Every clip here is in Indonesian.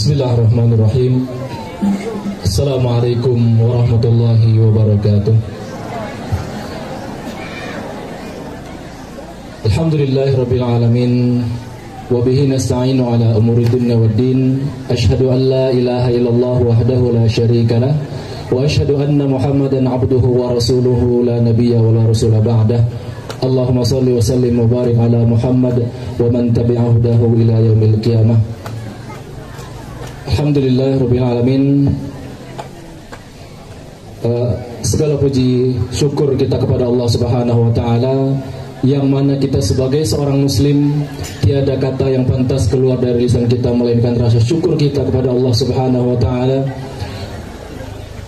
Bismillahirrahmanirrahim. Assalamualaikum warahmatullahi wabarakatuh. Alhamdulillahirabbil alamin wa bihi nasta'inu ala umuri dunya waddin. Asyhadu an la ilaha illallah wahdahu la syarikalah wa asyhadu anna Muhammadan abduhu wa rasuluhu la nabiyya wa la rasula ba'dah. Allahumma shalli wa sallim wa barik ala Muhammad wa man tabi'ahu dahu ila yaumil qiyamah. Alhamdulillahirabbil alamin. Segala puji syukur kita kepada Allah Subhanahu wa taala, yang mana kita sebagai seorang muslim tiada kata yang pantas keluar dari lisan kita melainkan rasa syukur kita kepada Allah Subhanahu wa taala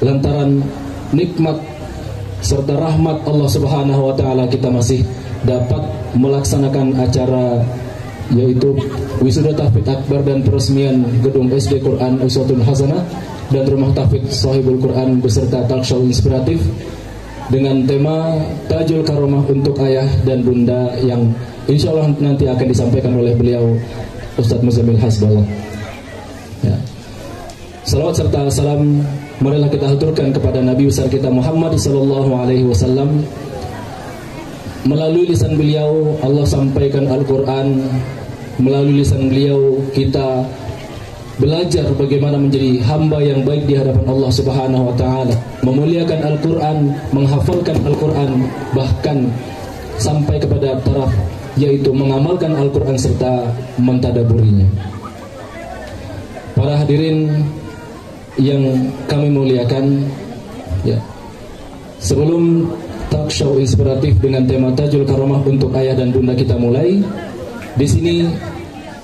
lantaran nikmat serta rahmat Allah Subhanahu wa taala kita masih dapat melaksanakan acara yaitu wisuda tahfidz akbar dan peresmian gedung SD Quran Uswatun Hasanah dan rumah tahfidz Shahibul Quran beserta talkshow inspiratif dengan tema Tajul Karomah untuk Ayah dan Bunda yang insya Allah nanti akan disampaikan oleh beliau Ustadz Muzammil Hasballah. Ya. Salawat serta salam marilah kita haturkan kepada Nabi besar kita Muhammad sallallahu alaihi wasallam. Melalui lisan beliau Allah sampaikan Al-Quran, melalui lisan beliau kita belajar bagaimana menjadi hamba yang baik di hadapan Allah Subhanahu wa taala, memuliakan Al-Quran, menghafalkan Al-Quran, bahkan sampai kepada taraf yaitu mengamalkan Al-Quran serta mentadaburinya. Para hadirin yang kami muliakan, ya, sebelum talk show inspiratif dengan tema Tajul Karomah untuk Ayah dan Bunda kita mulai, di sini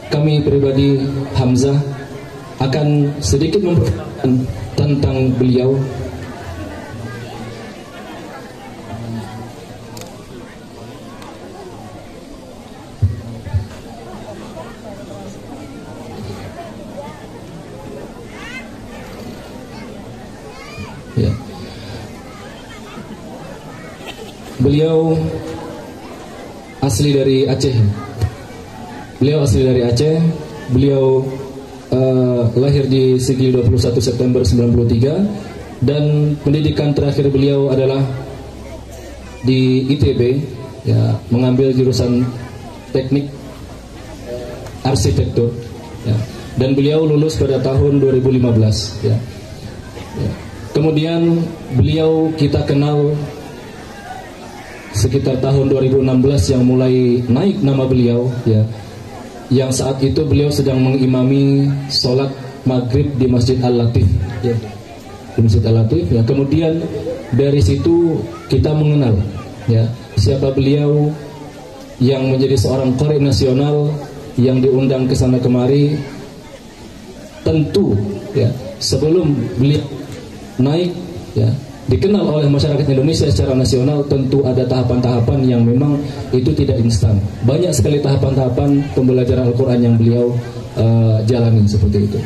kami pribadi Hamzah akan sedikit memperkenalkan tentang beliau. Ya. Beliau asli dari Aceh. Beliau lahir di Sigli 21 September 93 dan pendidikan terakhir beliau adalah di ITB, ya, mengambil jurusan teknik arsitektur, ya, dan beliau lulus pada tahun 2015, ya. Ya. Kemudian beliau kita kenal sekitar tahun 2016 yang mulai naik nama beliau, ya, yang saat itu beliau sedang mengimami sholat maghrib di Masjid Al-Latif, ya, di Masjid Al-Latif, ya. Kemudian dari situ kita mengenal, ya, siapa beliau yang menjadi seorang qari nasional yang diundang ke sana kemari. Tentu, ya, sebelum beliau naik, ya, dikenal oleh masyarakat Indonesia secara nasional, tentu ada tahapan-tahapan yang memang itu tidak instan. Banyak sekali tahapan-tahapan pembelajaran Al-Quran yang beliau jalani seperti itu.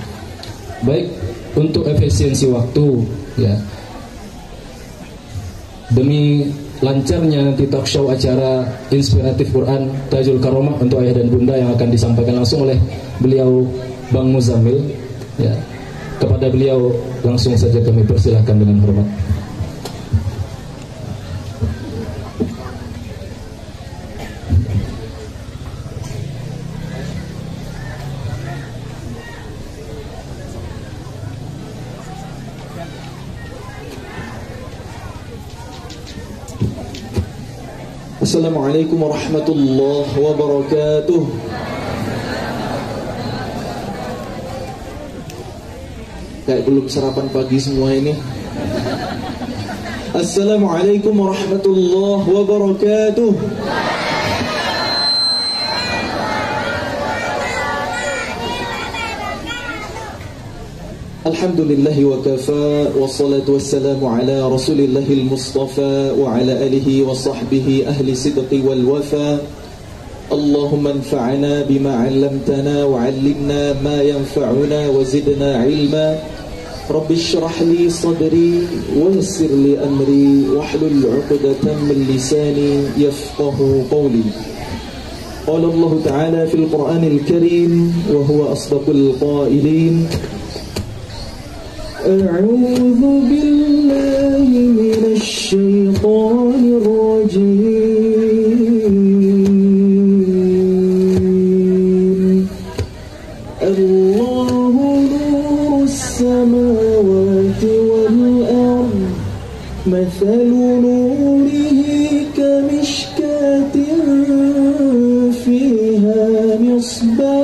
Baik, untuk efisiensi waktu, ya, demi lancarnya nanti talk show acara inspiratif Quran Tajul Karomah untuk Ayah dan Bunda yang akan disampaikan langsung oleh beliau Bang Muzammil, ya, kepada beliau langsung saja kami persilahkan dengan hormat. Assalamualaikum warahmatullahi wabarakatuh. Kayak belum sarapan pagi semua ini. Assalamualaikum warahmatullahi wabarakatuh. Alhamdulillahi wa kafa, wassalatu wassalamu ala rasulillahil mustafa wa ala alihi wa sahbihi ahli sidqi wal wafa. Allahumma anfa'na bima 'allamtana wa 'allimna ma yanfa'una wa zidna 'ilma. Rabbi shrah li sadri wa yassir li amri wahlul 'uqdatam min lisani yafqahu qawli. قال الله تعالى في القرآن الكريم وهو أصدق القائلين أعوذ بالله من الشيطان الرجيم الله نور السماوات والأرض مثل نوره كمشكاة فيها مصباح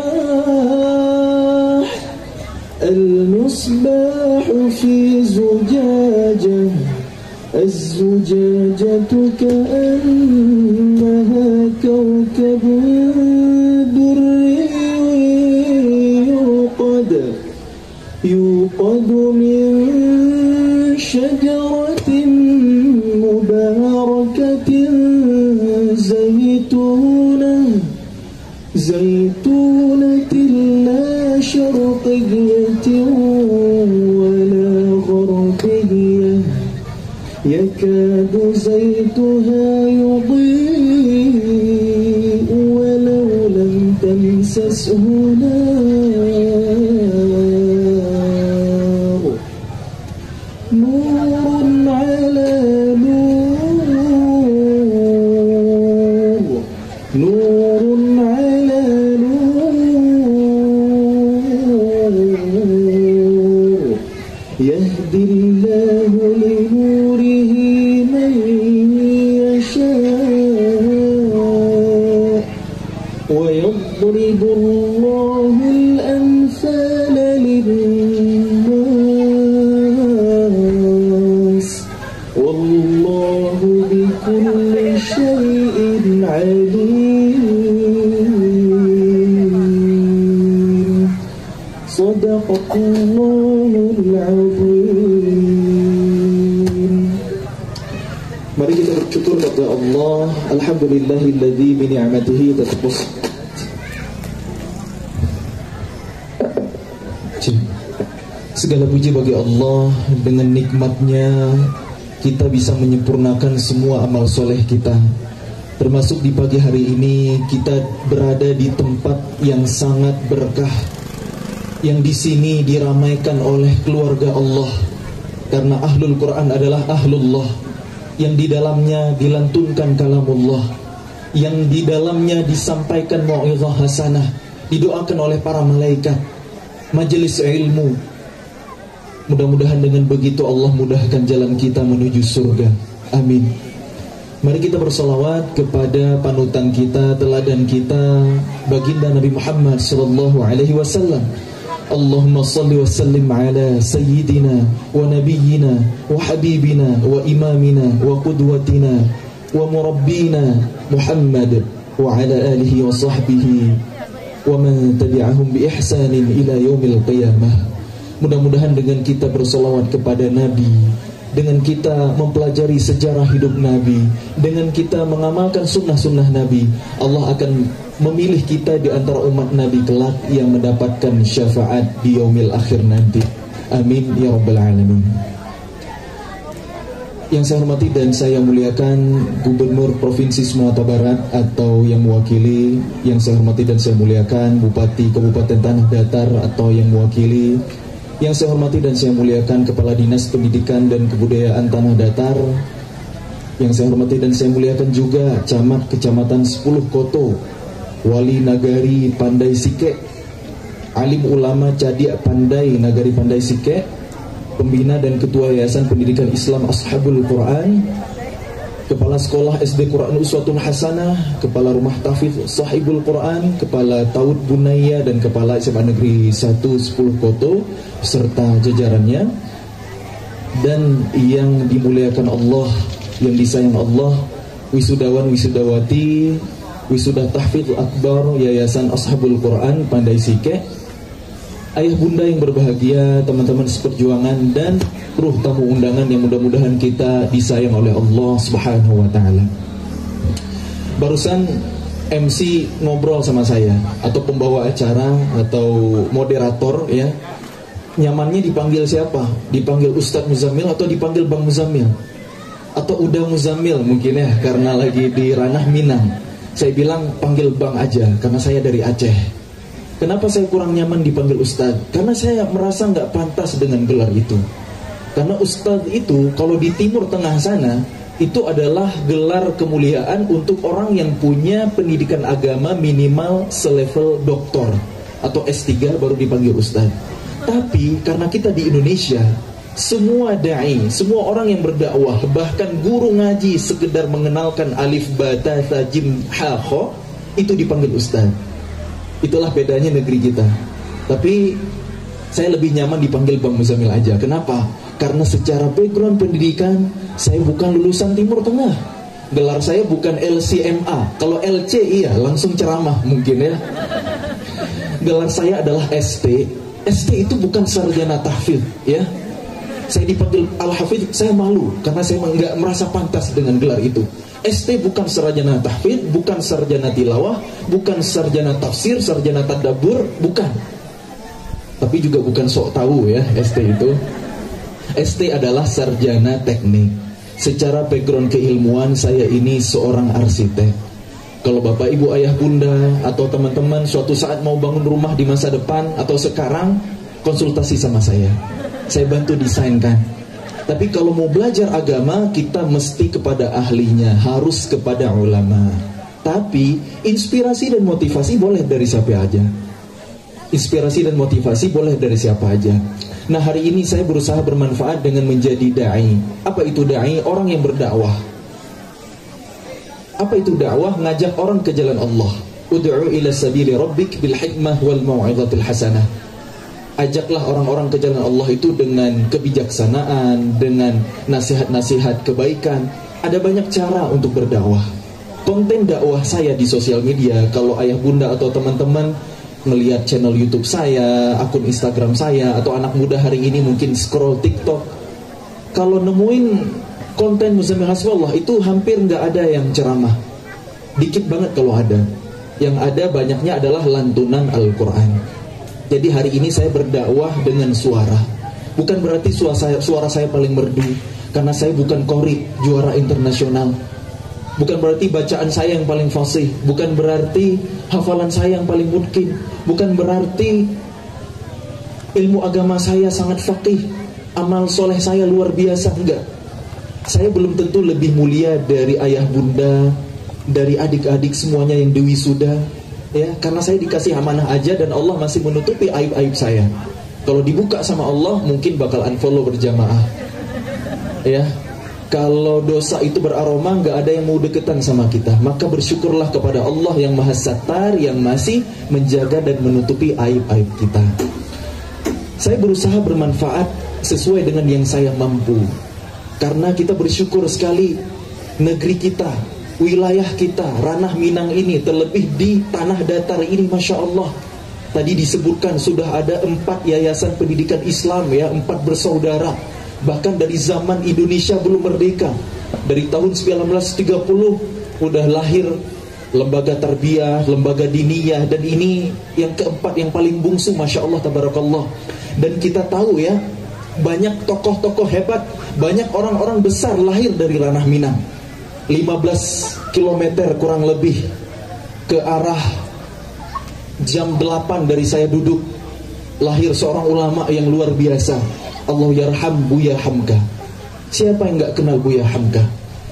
المصباح في زجاجة الزجاجة كأنها كوكب دري يوقد من شجرة مباركة زيتونة لا شرقية ولا غربية يكاد زيتها يضيء ولو لم تمسسه نار نور على نور نور على نور يهدي الله لنوره من يشاء ويضرب الله الأمثال للناس والله بكل شيء عليم صدق الله العظيم. Mari kita bersyukur kepada Allah. Alhamdulillahilladzi bi ni'matihi tatabus. Segala puji bagi Allah, dengan nikmatnya kita bisa menyempurnakan semua amal soleh kita. Termasuk di pagi hari ini kita berada di tempat yang sangat berkah, yang di sini diramaikan oleh keluarga Allah, karena ahlul Quran adalah ahlullah, yang di dalamnya dilantunkan kalamullah, yang di dalamnya disampaikan mau'izah hasanah, didoakan oleh para malaikat, majelis ilmu. Mudah-mudahan dengan begitu Allah mudahkan jalan kita menuju surga. Amin. Mari kita bersolawat kepada panutan kita, teladan kita, baginda Nabi Muhammad sallallahu alaihi wasallam. Allahumma salli wa sallim ala sayyidina wa nabiyyina wa habibina wa imamina wa qudwatina wa murabbina Muhammad wa ala alihi wa sahbihi wa man tabi'ahum bi ihsanin ila yaumil qiyamah. Mudah-mudahan dengan kita bersolawat kepada Nabi, dengan kita mempelajari sejarah hidup Nabi, dengan kita mengamalkan sunnah-sunnah Nabi, Allah akan memilih kita di antara umat Nabi kelak yang mendapatkan syafaat di yaumil akhir nanti. Amin ya rabbal alamin. Yang saya hormati dan saya muliakan Gubernur Provinsi Sumatera Barat atau yang mewakili, yang saya hormati dan saya muliakan Bupati Kabupaten Tanah Datar atau yang mewakili, yang saya hormati dan saya muliakan Kepala Dinas Pendidikan dan Kebudayaan Tanah Datar, yang saya hormati dan saya muliakan juga Camat Kecamatan 10 Koto, Wali Nagari Pandai Sike, Alim Ulama Cadia Pandai Nagari Pandai Sike, Pembina dan Ketua Yayasan Pendidikan Islam Ashabul Quran, Kepala Sekolah SD Quran Uswatun Hasanah, Kepala Rumah Tahfidz Sahibul Quran, Kepala Taud Bunaya dan Kepala SMA Negeri 1 10 Koto serta jajarannya, dan yang dimuliakan Allah, yang disayang Allah, wisudawan wisudawati Wisuda Tahfidz Akbar Yayasan Ashabul Quran Pandai Sike, ayah bunda yang berbahagia, teman-teman seperjuangan, dan ruh tamu undangan yang mudah-mudahan kita disayang oleh Allah Subhanahu wa taala. Barusan MC ngobrol sama saya, atau pembawa acara atau moderator ya. Nyamannya dipanggil siapa? Dipanggil Ustadz Muzammil atau dipanggil Bang Muzammil? Atau Uda Muzammil mungkin ya, karena lagi di ranah Minang. Saya bilang panggil Bang aja, karena saya dari Aceh. Kenapa saya kurang nyaman dipanggil Ustadz? Karena saya merasa nggak pantas dengan gelar itu. Karena Ustadz itu kalau di Timur Tengah sana, itu adalah gelar kemuliaan untuk orang yang punya pendidikan agama minimal selevel doktor atau S3 baru dipanggil Ustadz. Tapi karena kita di Indonesia, semua da'i, semua orang yang berdakwah, bahkan guru ngaji sekedar mengenalkan alif, ba, ta, tha, jim, ha, kho, itu dipanggil Ustaz. Itulah bedanya negeri kita. Tapi saya lebih nyaman dipanggil Bang Muzamil aja. Kenapa? Karena secara background pendidikan, saya bukan lulusan Timur Tengah. Gelar saya bukan LCMA. Kalau LC iya, langsung ceramah mungkin ya. Gelar saya adalah ST. ST itu bukan sarjana tahfidz ya. Saya dipanggil Al-Hafidz, saya malu karena saya nggak merasa pantas dengan gelar itu. ST bukan sarjana tahfidz, bukan sarjana tilawah, bukan sarjana tafsir, sarjana tadabbur, bukan. Tapi juga bukan sok tahu ya ST itu. ST adalah sarjana teknik. Secara background keilmuan saya ini seorang arsitek. Kalau bapak ibu ayah bunda atau teman-teman suatu saat mau bangun rumah di masa depan atau sekarang, konsultasi sama saya bantu desainkan. Tapi kalau mau belajar agama, kita mesti kepada ahlinya, harus kepada ulama. Tapi inspirasi dan motivasi boleh dari siapa aja. Inspirasi dan motivasi boleh dari siapa aja. Nah, hari ini saya berusaha bermanfaat dengan menjadi da'i. Apa itu da'i? Orang yang berdakwah. Apa itu dakwah? Ngajak orang ke jalan Allah. Ud'u ila sabili rabbik bil hikmah wal mau'izatil hasanah. Ajaklah orang-orang ke jalan Allah itu dengan kebijaksanaan, dengan nasihat-nasihat kebaikan. Ada banyak cara untuk berdakwah. Konten dakwah saya di sosial media, kalau ayah bunda atau teman-teman melihat channel YouTube saya, akun Instagram saya, atau anak muda hari ini mungkin scroll TikTok, kalau nemuin konten Muzamil Hasbullah itu hampir nggak ada yang ceramah. Dikit banget kalau ada. Yang ada banyaknya adalah lantunan Al-Quran. Jadi hari ini saya berdakwah dengan suara. Bukan berarti suara saya paling merdu, karena saya bukan qori juara internasional. Bukan berarti bacaan saya yang paling fasih. Bukan berarti hafalan saya yang paling mungkin. Bukan berarti ilmu agama saya sangat faqih, amal soleh saya luar biasa. Enggak. Saya belum tentu lebih mulia dari ayah bunda, dari adik-adik semuanya yang diwisuda. Ya, karena saya dikasih amanah aja dan Allah masih menutupi aib-aib saya. Kalau dibuka sama Allah mungkin bakal unfollow berjamaah. Ya, kalau dosa itu beraroma, nggak ada yang mau deketan sama kita. Maka bersyukurlah kepada Allah yang Maha Sattar, yang masih menjaga dan menutupi aib-aib kita. Saya berusaha bermanfaat sesuai dengan yang saya mampu. Karena kita bersyukur sekali negeri kita, wilayah kita, ranah Minang ini, terlebih di tanah datar ini, Masya Allah. Tadi disebutkan sudah ada 4 yayasan pendidikan Islam ya, 4 bersaudara. Bahkan dari zaman Indonesia belum merdeka, dari tahun 1930 udah lahir lembaga tarbiyah, lembaga diniyah. Dan ini yang keempat, yang paling bungsu, Masya Allah, tabarakallah. Dan kita tahu ya, banyak tokoh-tokoh hebat, banyak orang-orang besar lahir dari ranah Minang. 15 km kurang lebih ke arah jam 8 dari saya duduk, lahir seorang ulama yang luar biasa. Allah yarham Buya Hamka. Siapa yang gak kenal Buya Hamka?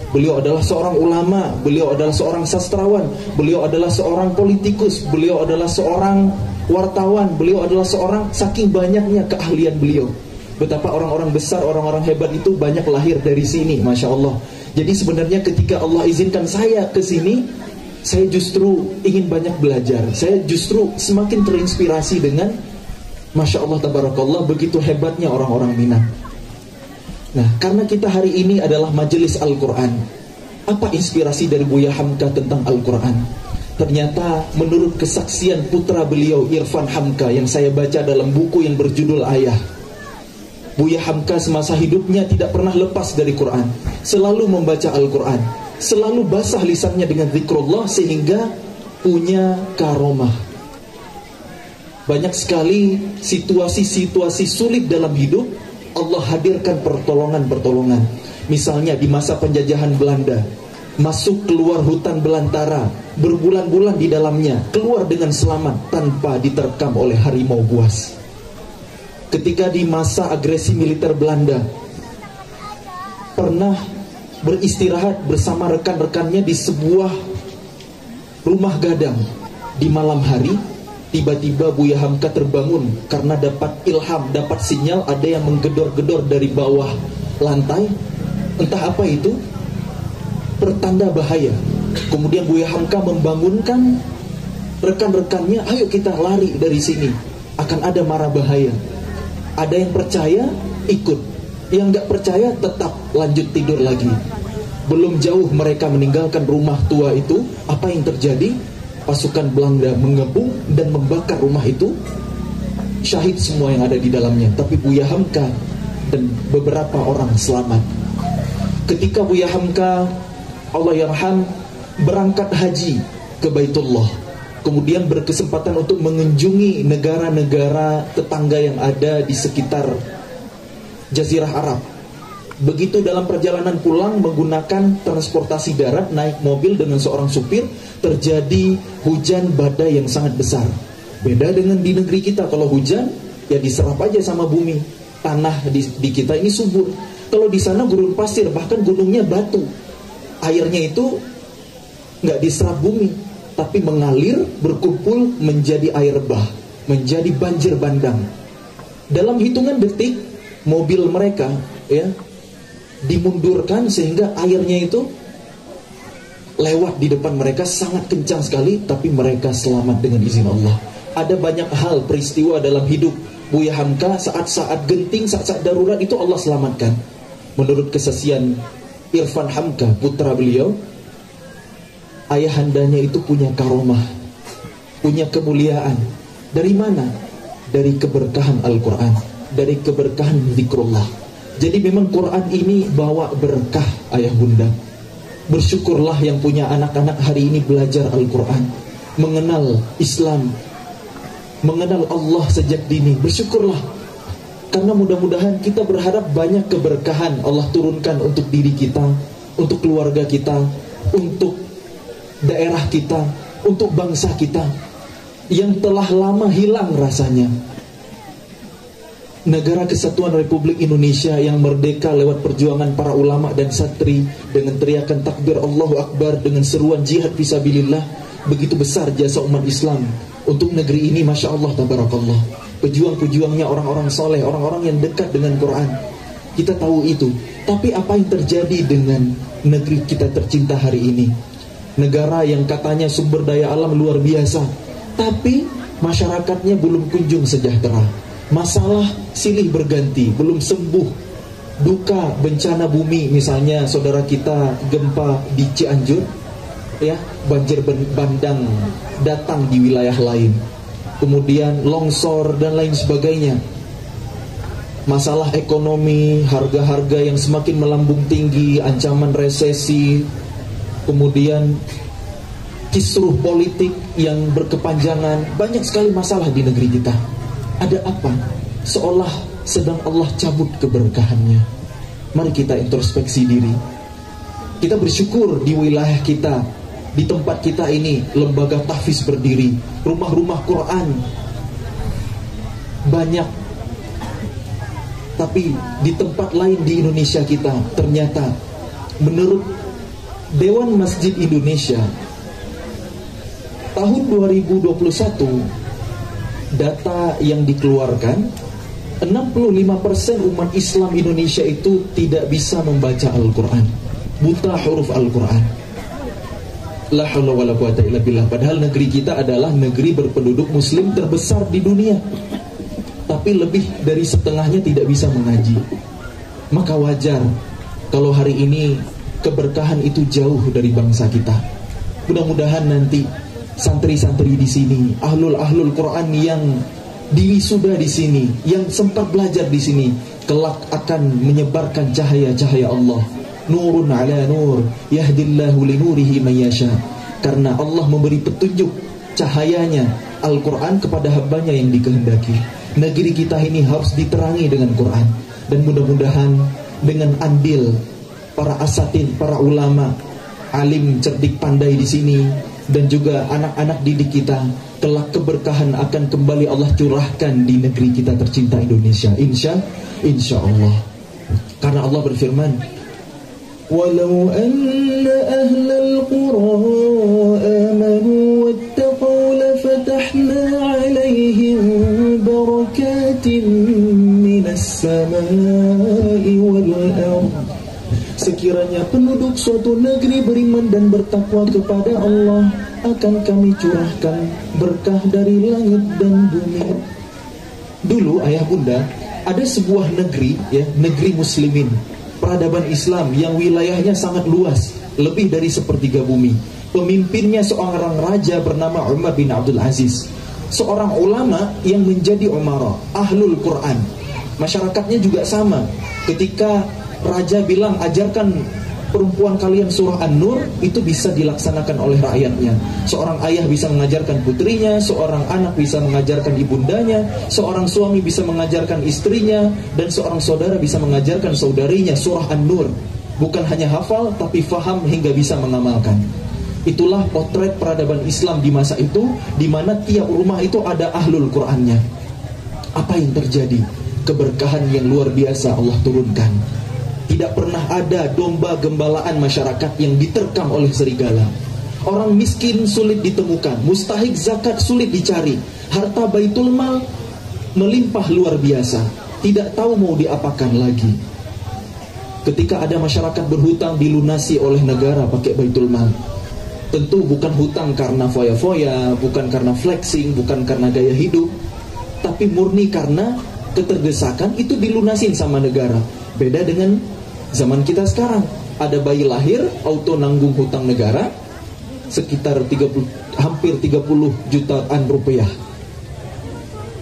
Beliau adalah seorang ulama, beliau adalah seorang sastrawan, beliau adalah seorang politikus, beliau adalah seorang wartawan, beliau adalah seorang, saking banyaknya keahlian beliau. Betapa orang-orang besar, orang-orang hebat itu banyak lahir dari sini, Masya Allah. Jadi sebenarnya ketika Allah izinkan saya ke sini, saya justru ingin banyak belajar. Saya justru semakin terinspirasi dengan, Masya Allah, tabarakallah, begitu hebatnya orang-orang Minang. Nah, karena kita hari ini adalah majelis Al-Quran, apa inspirasi dari Buya Hamka tentang Al-Quran? Ternyata menurut kesaksian putra beliau, Irfan Hamka, yang saya baca dalam buku yang berjudul Ayah, Buya Hamka semasa hidupnya tidak pernah lepas dari Quran, selalu membaca Al-Quran, selalu basah lisannya dengan zikrullah, sehingga punya karomah. Banyak sekali situasi-situasi sulit dalam hidup, Allah hadirkan pertolongan-pertolongan. Misalnya di masa penjajahan Belanda, masuk keluar hutan belantara, berbulan-bulan di dalamnya, keluar dengan selamat tanpa diterkam oleh harimau buas. Ketika di masa agresi militer Belanda, pernah beristirahat bersama rekan-rekannya di sebuah rumah gadang. Di malam hari, tiba-tiba Buya Hamka terbangun karena dapat ilham, dapat sinyal ada yang menggedor-gedor dari bawah lantai. Entah apa itu, pertanda bahaya. Kemudian Buya Hamka membangunkan rekan-rekannya, ayo kita lari dari sini, akan ada mara bahaya. Ada yang percaya, ikut. Yang gak percaya, tetap lanjut tidur lagi. Belum jauh mereka meninggalkan rumah tua itu, apa yang terjadi? Pasukan Belanda mengepung dan membakar rumah itu. Syahid semua yang ada di dalamnya. Tapi Buya Hamka dan beberapa orang selamat. Ketika Buya Hamka, Allah yarham, berangkat haji ke Baitullah, kemudian berkesempatan untuk mengunjungi negara-negara tetangga yang ada di sekitar Jazirah Arab. Begitu dalam perjalanan pulang menggunakan transportasi darat, naik mobil dengan seorang supir, terjadi hujan badai yang sangat besar. Beda dengan di negeri kita, kalau hujan ya diserap aja sama bumi. Tanah di kita ini subur. Kalau di sana gurun pasir, bahkan gunungnya batu. Airnya itu nggak diserap bumi, tapi mengalir, berkumpul menjadi air bah, menjadi banjir bandang. Dalam hitungan detik, mobil mereka ya dimundurkan sehingga airnya itu lewat di depan mereka sangat kencang sekali, tapi mereka selamat dengan izin Allah. Ada banyak hal peristiwa dalam hidup Buya Hamka, saat-saat genting, saat-saat darurat itu Allah selamatkan. Menurut kesaksian Irfan Hamka, putra beliau, ayahandanya itu punya karomah, punya kemuliaan. Dari mana? Dari keberkahan Al-Quran, dari keberkahan zikrullah. Jadi memang Quran ini bawa berkah, ayah bunda. Bersyukurlah yang punya anak-anak hari ini belajar Al-Quran, mengenal Islam, mengenal Allah sejak dini. Bersyukurlah, karena mudah-mudahan kita berharap banyak keberkahan Allah turunkan untuk diri kita, untuk keluarga kita, untuk daerah kita, untuk bangsa kita yang telah lama hilang rasanya. Negara Kesatuan Republik Indonesia yang merdeka lewat perjuangan para ulama dan santri, dengan teriakan takbir Allahu Akbar, dengan seruan jihad fisabilillah. Begitu besar jasa umat Islam untuk negeri ini, Masya Allah, tabarakallah. Pejuang-pejuangnya orang-orang soleh, orang-orang yang dekat dengan Quran. Kita tahu itu. Tapi apa yang terjadi dengan negeri kita tercinta hari ini? Negara yang katanya sumber daya alam luar biasa, tapi masyarakatnya belum kunjung sejahtera. Masalah silih berganti, belum sembuh. Duka bencana bumi, misalnya saudara kita gempa di Cianjur, ya, banjir bandang datang di wilayah lain, kemudian longsor dan lain sebagainya. Masalah ekonomi, harga-harga yang semakin melambung tinggi, ancaman resesi, kemudian kisruh politik yang berkepanjangan. Banyak sekali masalah di negeri kita. Ada apa? Seolah sedang Allah cabut keberkahannya. Mari kita introspeksi diri. Kita bersyukur di wilayah kita, di tempat kita ini lembaga tahfiz berdiri, rumah-rumah Quran banyak. Tapi di tempat lain di Indonesia kita, ternyata menurut Dewan Masjid Indonesia tahun 2021, data yang dikeluarkan, 65% umat Islam Indonesia itu tidak bisa membaca Al-Quran, buta huruf Al-Quran. La haula wala quwata illa billah. Padahal negeri kita adalah negeri berpenduduk muslim terbesar di dunia, tapi lebih dari setengahnya tidak bisa mengaji. Maka wajar kalau hari ini keberkahan itu jauh dari bangsa kita. Mudah-mudahan nanti santri-santri di sini, ahlul Quran yang diwisuda di sini, yang sempat belajar di sini, kelak akan menyebarkan cahaya-cahaya Allah. Nurun ala nur, yahdillahu linurihi man yasha. Karena Allah memberi petunjuk cahayanya Al-Quran kepada hambanya yang dikehendaki. Negeri kita ini harus diterangi dengan Quran. Dan mudah-mudahan dengan andil para asatidz, para ulama, alim, cerdik, pandai di sini, dan juga anak-anak didik kita, kelak keberkahan akan kembali Allah curahkan di negeri kita tercinta Indonesia. Insya Allah. Karena Allah berfirman, walau anna ahlal qura amanu wattaqaw lafatahna alaihim barakatin minas samai wal ardh. Sekiranya penduduk suatu negeri beriman dan bertakwa kepada Allah, akan kami curahkan berkah dari langit dan bumi. Dulu ayah bunda, ada sebuah negeri, ya, negeri muslimin, peradaban Islam yang wilayahnya sangat luas, lebih dari sepertiga bumi. Pemimpinnya seorang raja bernama Umar bin Abdul Aziz, seorang ulama yang menjadi umara, ahlul Quran. Masyarakatnya juga sama. Ketika raja bilang ajarkan perempuan kalian surah An-Nur, itu bisa dilaksanakan oleh rakyatnya. Seorang ayah bisa mengajarkan putrinya, seorang anak bisa mengajarkan ibundanya, seorang suami bisa mengajarkan istrinya, dan seorang saudara bisa mengajarkan saudarinya surah An-Nur. Bukan hanya hafal, tapi faham hingga bisa mengamalkan. Itulah potret peradaban Islam di masa itu, di mana tiap rumah itu ada ahlul Qur'annya. Apa yang terjadi? Keberkahan yang luar biasa Allah turunkan. Tidak pernah ada domba gembalaan masyarakat yang diterkam oleh serigala. Orang miskin sulit ditemukan, mustahik zakat sulit dicari, harta baitul mal melimpah luar biasa, tidak tahu mau diapakan lagi. Ketika ada masyarakat berhutang dilunasi oleh negara pakai baitul mal. Tentu bukan hutang karena foya-foya, bukan karena flexing, bukan karena gaya hidup, tapi murni karena keterdesakan, itu dilunasin sama negara. Beda dengan zaman kita sekarang, ada bayi lahir auto nanggung hutang negara sekitar hampir 30 jutaan rupiah.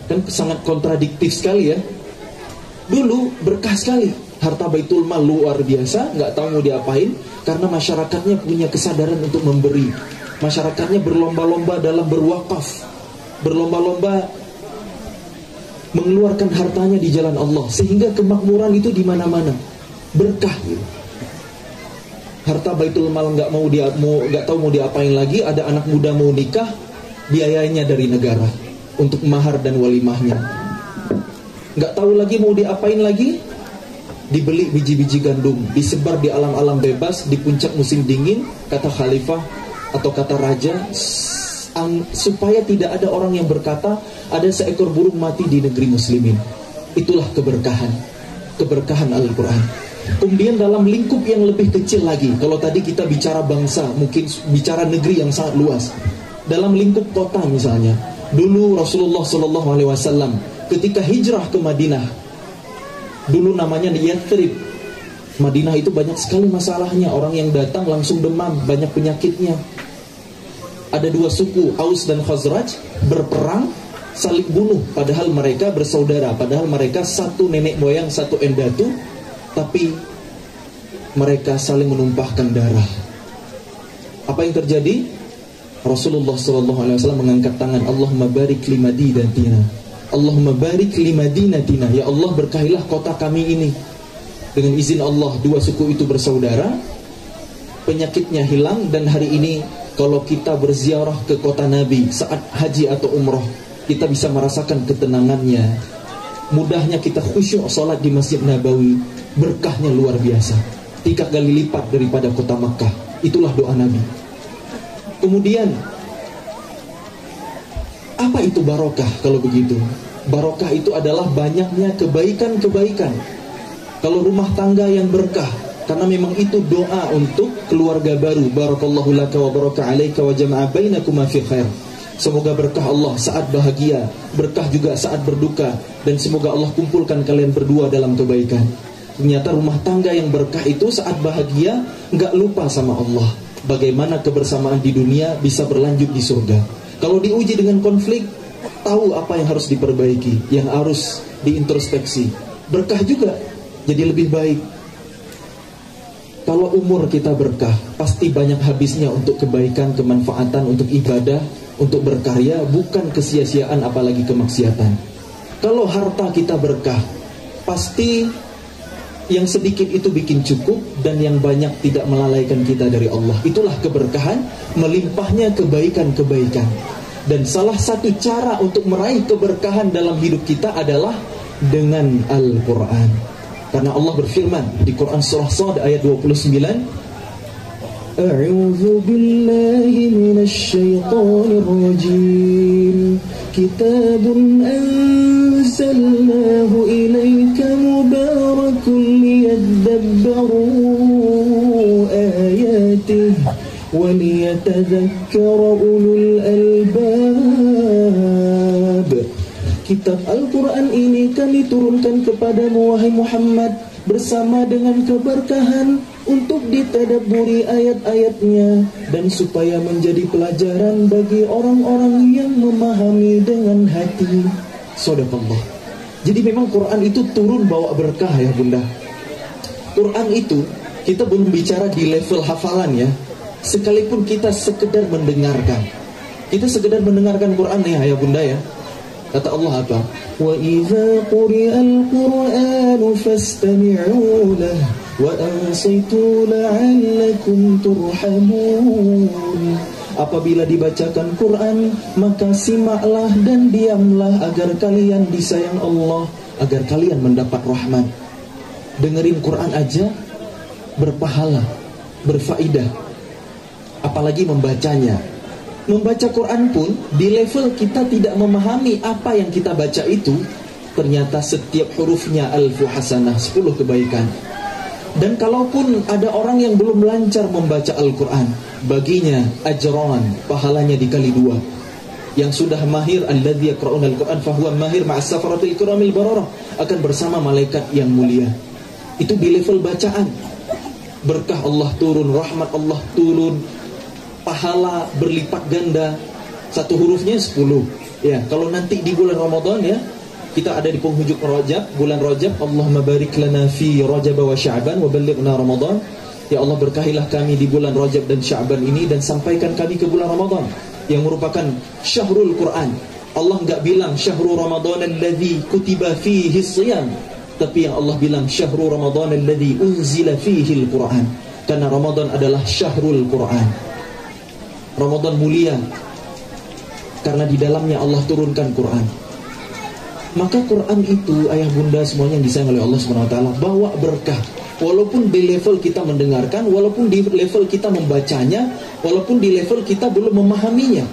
Kan sangat kontradiktif sekali ya. Dulu berkah sekali, harta baitul mal luar biasa, nggak tahu mau diapain, karena masyarakatnya punya kesadaran untuk memberi. Masyarakatnya berlomba-lomba dalam berwakaf, berlomba-lomba mengeluarkan hartanya di jalan Allah, sehingga kemakmuran itu di mana-mana. Berkah gitu. Harta baitul mal nggak tahu mau diapain lagi. Ada anak muda mau nikah, biayanya dari negara untuk mahar dan walimahnya. Nggak tahu lagi mau diapain lagi, dibeli biji-biji gandum, disebar di alam-alam bebas di puncak musim dingin. Kata khalifah atau kata raja, supaya tidak ada orang yang berkata ada seekor burung mati di negeri muslimin. Itulah keberkahan Al-Quran. Kemudian dalam lingkup yang lebih kecil lagi, kalau tadi kita bicara bangsa, mungkin bicara negeri yang sangat luas. Dalam lingkup kota misalnya, dulu Rasulullah SAW ketika hijrah ke Madinah, dulu namanya Yathrib. Madinah itu banyak sekali masalahnya, orang yang datang langsung demam, banyak penyakitnya. Ada dua suku, Aus dan Khazraj, berperang, saling bunuh, padahal mereka bersaudara, padahal mereka satu nenek moyang, satu endatu, tapi mereka saling menumpahkan darah. Apa yang terjadi? Rasulullah SAW mengangkat tangan, Allahumma barik li madinatina, Allahumma barik li madinatina, ya Allah berkahilah kota kami ini. Dengan izin Allah, dua suku itu bersaudara, penyakitnya hilang, dan hari ini kalau kita berziarah ke kota Nabi saat haji atau umroh, kita bisa merasakan ketenangannya. Mudahnya kita khusyuk sholat di Masjid Nabawi, berkahnya luar biasa, 3 kali lipat daripada kota Makkah. Itulah doa Nabi. Kemudian, apa itu barokah kalau begitu? Barokah itu adalah banyaknya kebaikan-kebaikan. Kalau rumah tangga yang berkah, karena memang itu doa untuk keluarga baru. Barakallahu laka wa baraka alaika wa jama'a bainakuma fi khair. Semoga berkah Allah saat bahagia, berkah juga saat berduka, dan semoga Allah kumpulkan kalian berdua dalam kebaikan. Ternyata rumah tangga yang berkah itu saat bahagia nggak lupa sama Allah. Bagaimana kebersamaan di dunia bisa berlanjut di surga. Kalau diuji dengan konflik, tahu apa yang harus diperbaiki, yang harus diintrospeksi. Berkah juga jadi lebih baik. Kalau umur kita berkah, pasti banyak habisnya untuk kebaikan, kemanfaatan, untuk ibadah, untuk berkarya, bukan kesia-siaan apalagi kemaksiatan. Kalau harta kita berkah, pasti Yang sedikit itu bikin cukup, dan yang banyak tidak melalaikan kita dari Allah. Itulah keberkahan, melimpahnya kebaikan-kebaikan. Dan salah satu cara untuk meraih keberkahan dalam hidup kita adalah dengan Al-Quran. Karena Allah berfirman di Quran surah Shad ayat 29, A'udzu billahi minasy syaithanir rajim. Kitabun anzalnahu ilaika mubarakun liyadabbaru ayatihi wa liyatadhakkara ulul albab. Kitab Al-Quran ini kami turunkan kepadamu, wahai Muhammad, bersama dengan keberkahan untuk ditadabburi ayat-ayatnya, dan supaya menjadi pelajaran bagi orang-orang yang memahami dengan hati. Shadaqallah. Jadi memang Quran itu turun bawa berkah ya bunda. Quran itu kita belum bicara di level hafalan ya. Sekalipun kita sekedar mendengarkan. Kita sekedar mendengarkan Quran ya ayah bunda ya. Kata Allah apa? Wa idza quri'al Qur'anu fastami'u lahu wa ansitu la'allakum turhamun. Apabila dibacakan Quran, maka simaklah dan diamlah agar kalian disayang Allah, agar kalian mendapat rahmat. Dengerin Quran aja berpahala, berfaedah. Apalagi membacanya. Membaca Quran pun di level kita tidak memahami apa yang kita baca itu, ternyata setiap hurufnya alfu hasanah, 10 kebaikan. Dan kalaupun ada orang yang belum lancar membaca Al-Quran, baginya ajran, pahalanya dikali 2. Yang sudah mahir, alladzi yaqra'una al-Quran fahuwa mahir ma'as safaratil kiramil bararah, akan bersama malaikat yang mulia. Itu di level bacaan. Berkah Allah turun, rahmat Allah turun, pahala berlipat ganda. Satu hurufnya 10. Ya, kalau nanti di bulan Ramadan ya, kita ada di penghujung Rajab, bulan Rajab, Allahumma barik lana fi Rajab wa Sya'ban wa ballighna Ramadan. Ya Allah, berkahilah kami di bulan Rajab dan Sya'ban ini, dan sampaikan kami ke bulan Ramadan yang merupakan syahrul Quran. Allah enggak bilang syahrul Ramadan alladzi kutiba fihi shiyam, tapi yang Allah bilang syahrul Ramadan alladzi unzila fihi al-Quran. Karena Ramadan adalah syahrul Quran. Ramadan mulia karena di dalamnya Allah turunkan Quran. Maka Quran itu ayah bunda semuanya yang disayang oleh Allah SWT, bawa berkah. Walaupun di level kita mendengarkan, walaupun di level kita membacanya, walaupun di level kita belum memahaminya.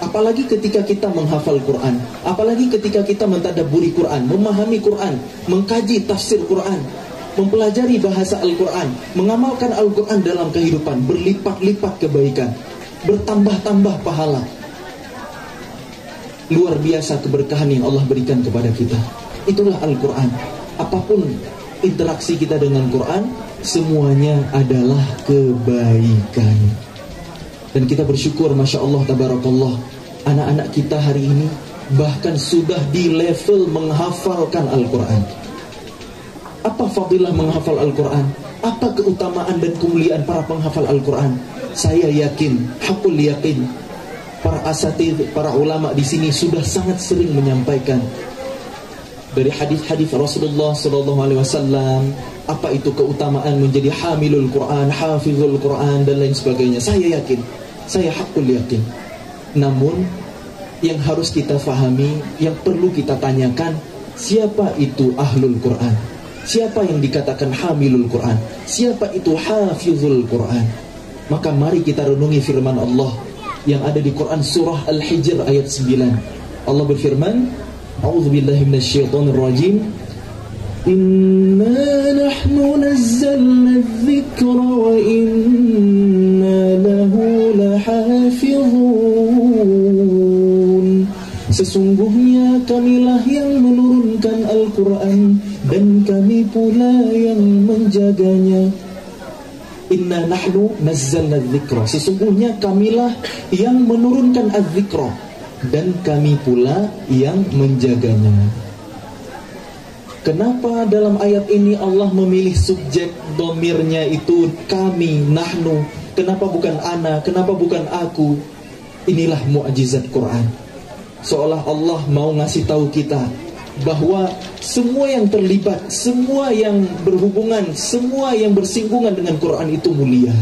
Apalagi ketika kita menghafal Quran, apalagi ketika kita mentadabburi Quran, memahami Quran, mengkaji tafsir Quran, mempelajari bahasa Al-Quran, mengamalkan Al-Quran dalam kehidupan, berlipat-lipat kebaikan, bertambah-tambah pahala. Luar biasa keberkahan yang Allah berikan kepada kita. Itulah Al-Quran. Apapun interaksi kita dengan Quran, semuanya adalah kebaikan. Dan kita bersyukur, Masya Allah, Tabarakallah, anak-anak kita hari ini bahkan sudah di level menghafalkan Al-Quran. Apa fadilah menghafal Al-Quran? Apa keutamaan dan kemuliaan para penghafal Al-Quran? Saya yakin, hakul yakin, para asatidz, para ulama di sini sudah sangat sering menyampaikan dari hadis-hadis Rasulullah SAW, apa itu keutamaan menjadi hamilul Quran, hafizul Quran, dan lain sebagainya. Saya yakin, saya hakul yakin. Namun yang harus kita fahami, yang perlu kita tanyakan, siapa itu ahlul Quran? Siapa yang dikatakan hamilul Quran? Siapa itu hafizul Quran? Maka mari kita renungi firman Allah yang ada di Quran surah Al-Hijr ayat 9. Allah berfirman, A'udzubillahi minasyaitonir rajim. Inna nahnu nazzalna adh-dhikra wa inna lahu lahafizun. Sesungguhnya kamilah yang menurunkan Al-Quran dan kami pula yang menjaganya. Inna nahnu nazzalna adh-dhikra. Sesungguhnya kamilah yang menurunkan adh-dhikra dan kami pula yang menjaganya. Kenapa dalam ayat ini Allah memilih subjek domirnya itu kami, nahnu? Kenapa bukan ana? Kenapa bukan aku? Inilah mukjizat Quran. Seolah Allah mau ngasih tahu kita, bahwa semua yang terlibat, semua yang berhubungan, semua yang bersinggungan dengan Quran itu mulia.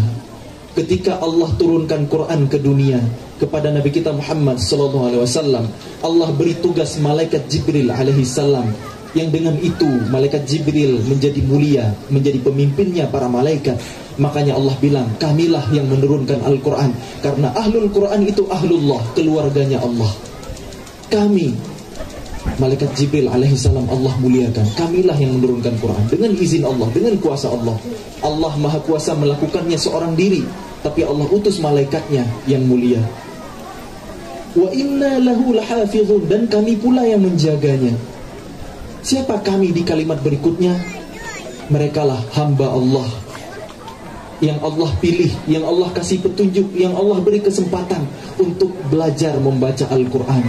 Ketika Allah turunkan Quran ke dunia kepada Nabi kita Muhammad SAW, Allah beri tugas malaikat Jibril alaihi salam, yang dengan itu malaikat Jibril menjadi mulia, menjadi pemimpinnya para malaikat. Makanya Allah bilang, kamilah yang menurunkan Al-Quran, karena ahlul Quran itu ahlullah, keluarganya Allah. Kami, malaikat Jibril alaihi salam, Allah muliakan. Kamilah yang menurunkan Quran dengan izin Allah, dengan kuasa Allah. Allah maha kuasa melakukannya seorang diri, tapi Allah utus malaikatnya yang mulia. Wa inna lahu lahafizun, dan kami pula yang menjaganya. Siapa kami di kalimat berikutnya? Merekalah hamba Allah yang Allah pilih, yang Allah kasih petunjuk, yang Allah beri kesempatan untuk belajar membaca Al-Quran,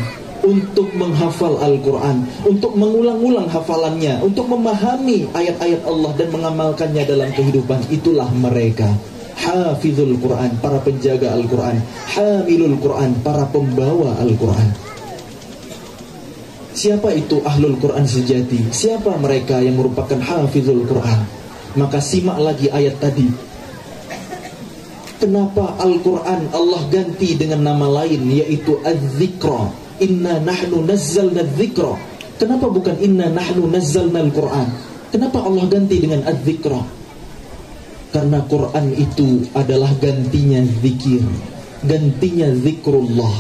untuk menghafal Al-Quran, untuk mengulang-ulang hafalannya, untuk memahami ayat-ayat Allah dan mengamalkannya dalam kehidupan. Itulah mereka, hafizul Quran, para penjaga Al-Quran, hamilul Quran, para pembawa Al-Quran. Siapa itu ahlul Quran sejati? Siapa mereka yang merupakan hafizul Quran? Maka simak lagi ayat tadi. Kenapa Al-Quran Allah ganti dengan nama lain, yaitu Az-Zikra? Inna nahnu nazzalna Az-Zikra. Kenapa bukan Inna nahnu nazzalna Al-Quran? Kenapa Allah ganti dengan Az-Zikra? Karena Quran itu adalah gantinya zikir, gantinya zikrullah.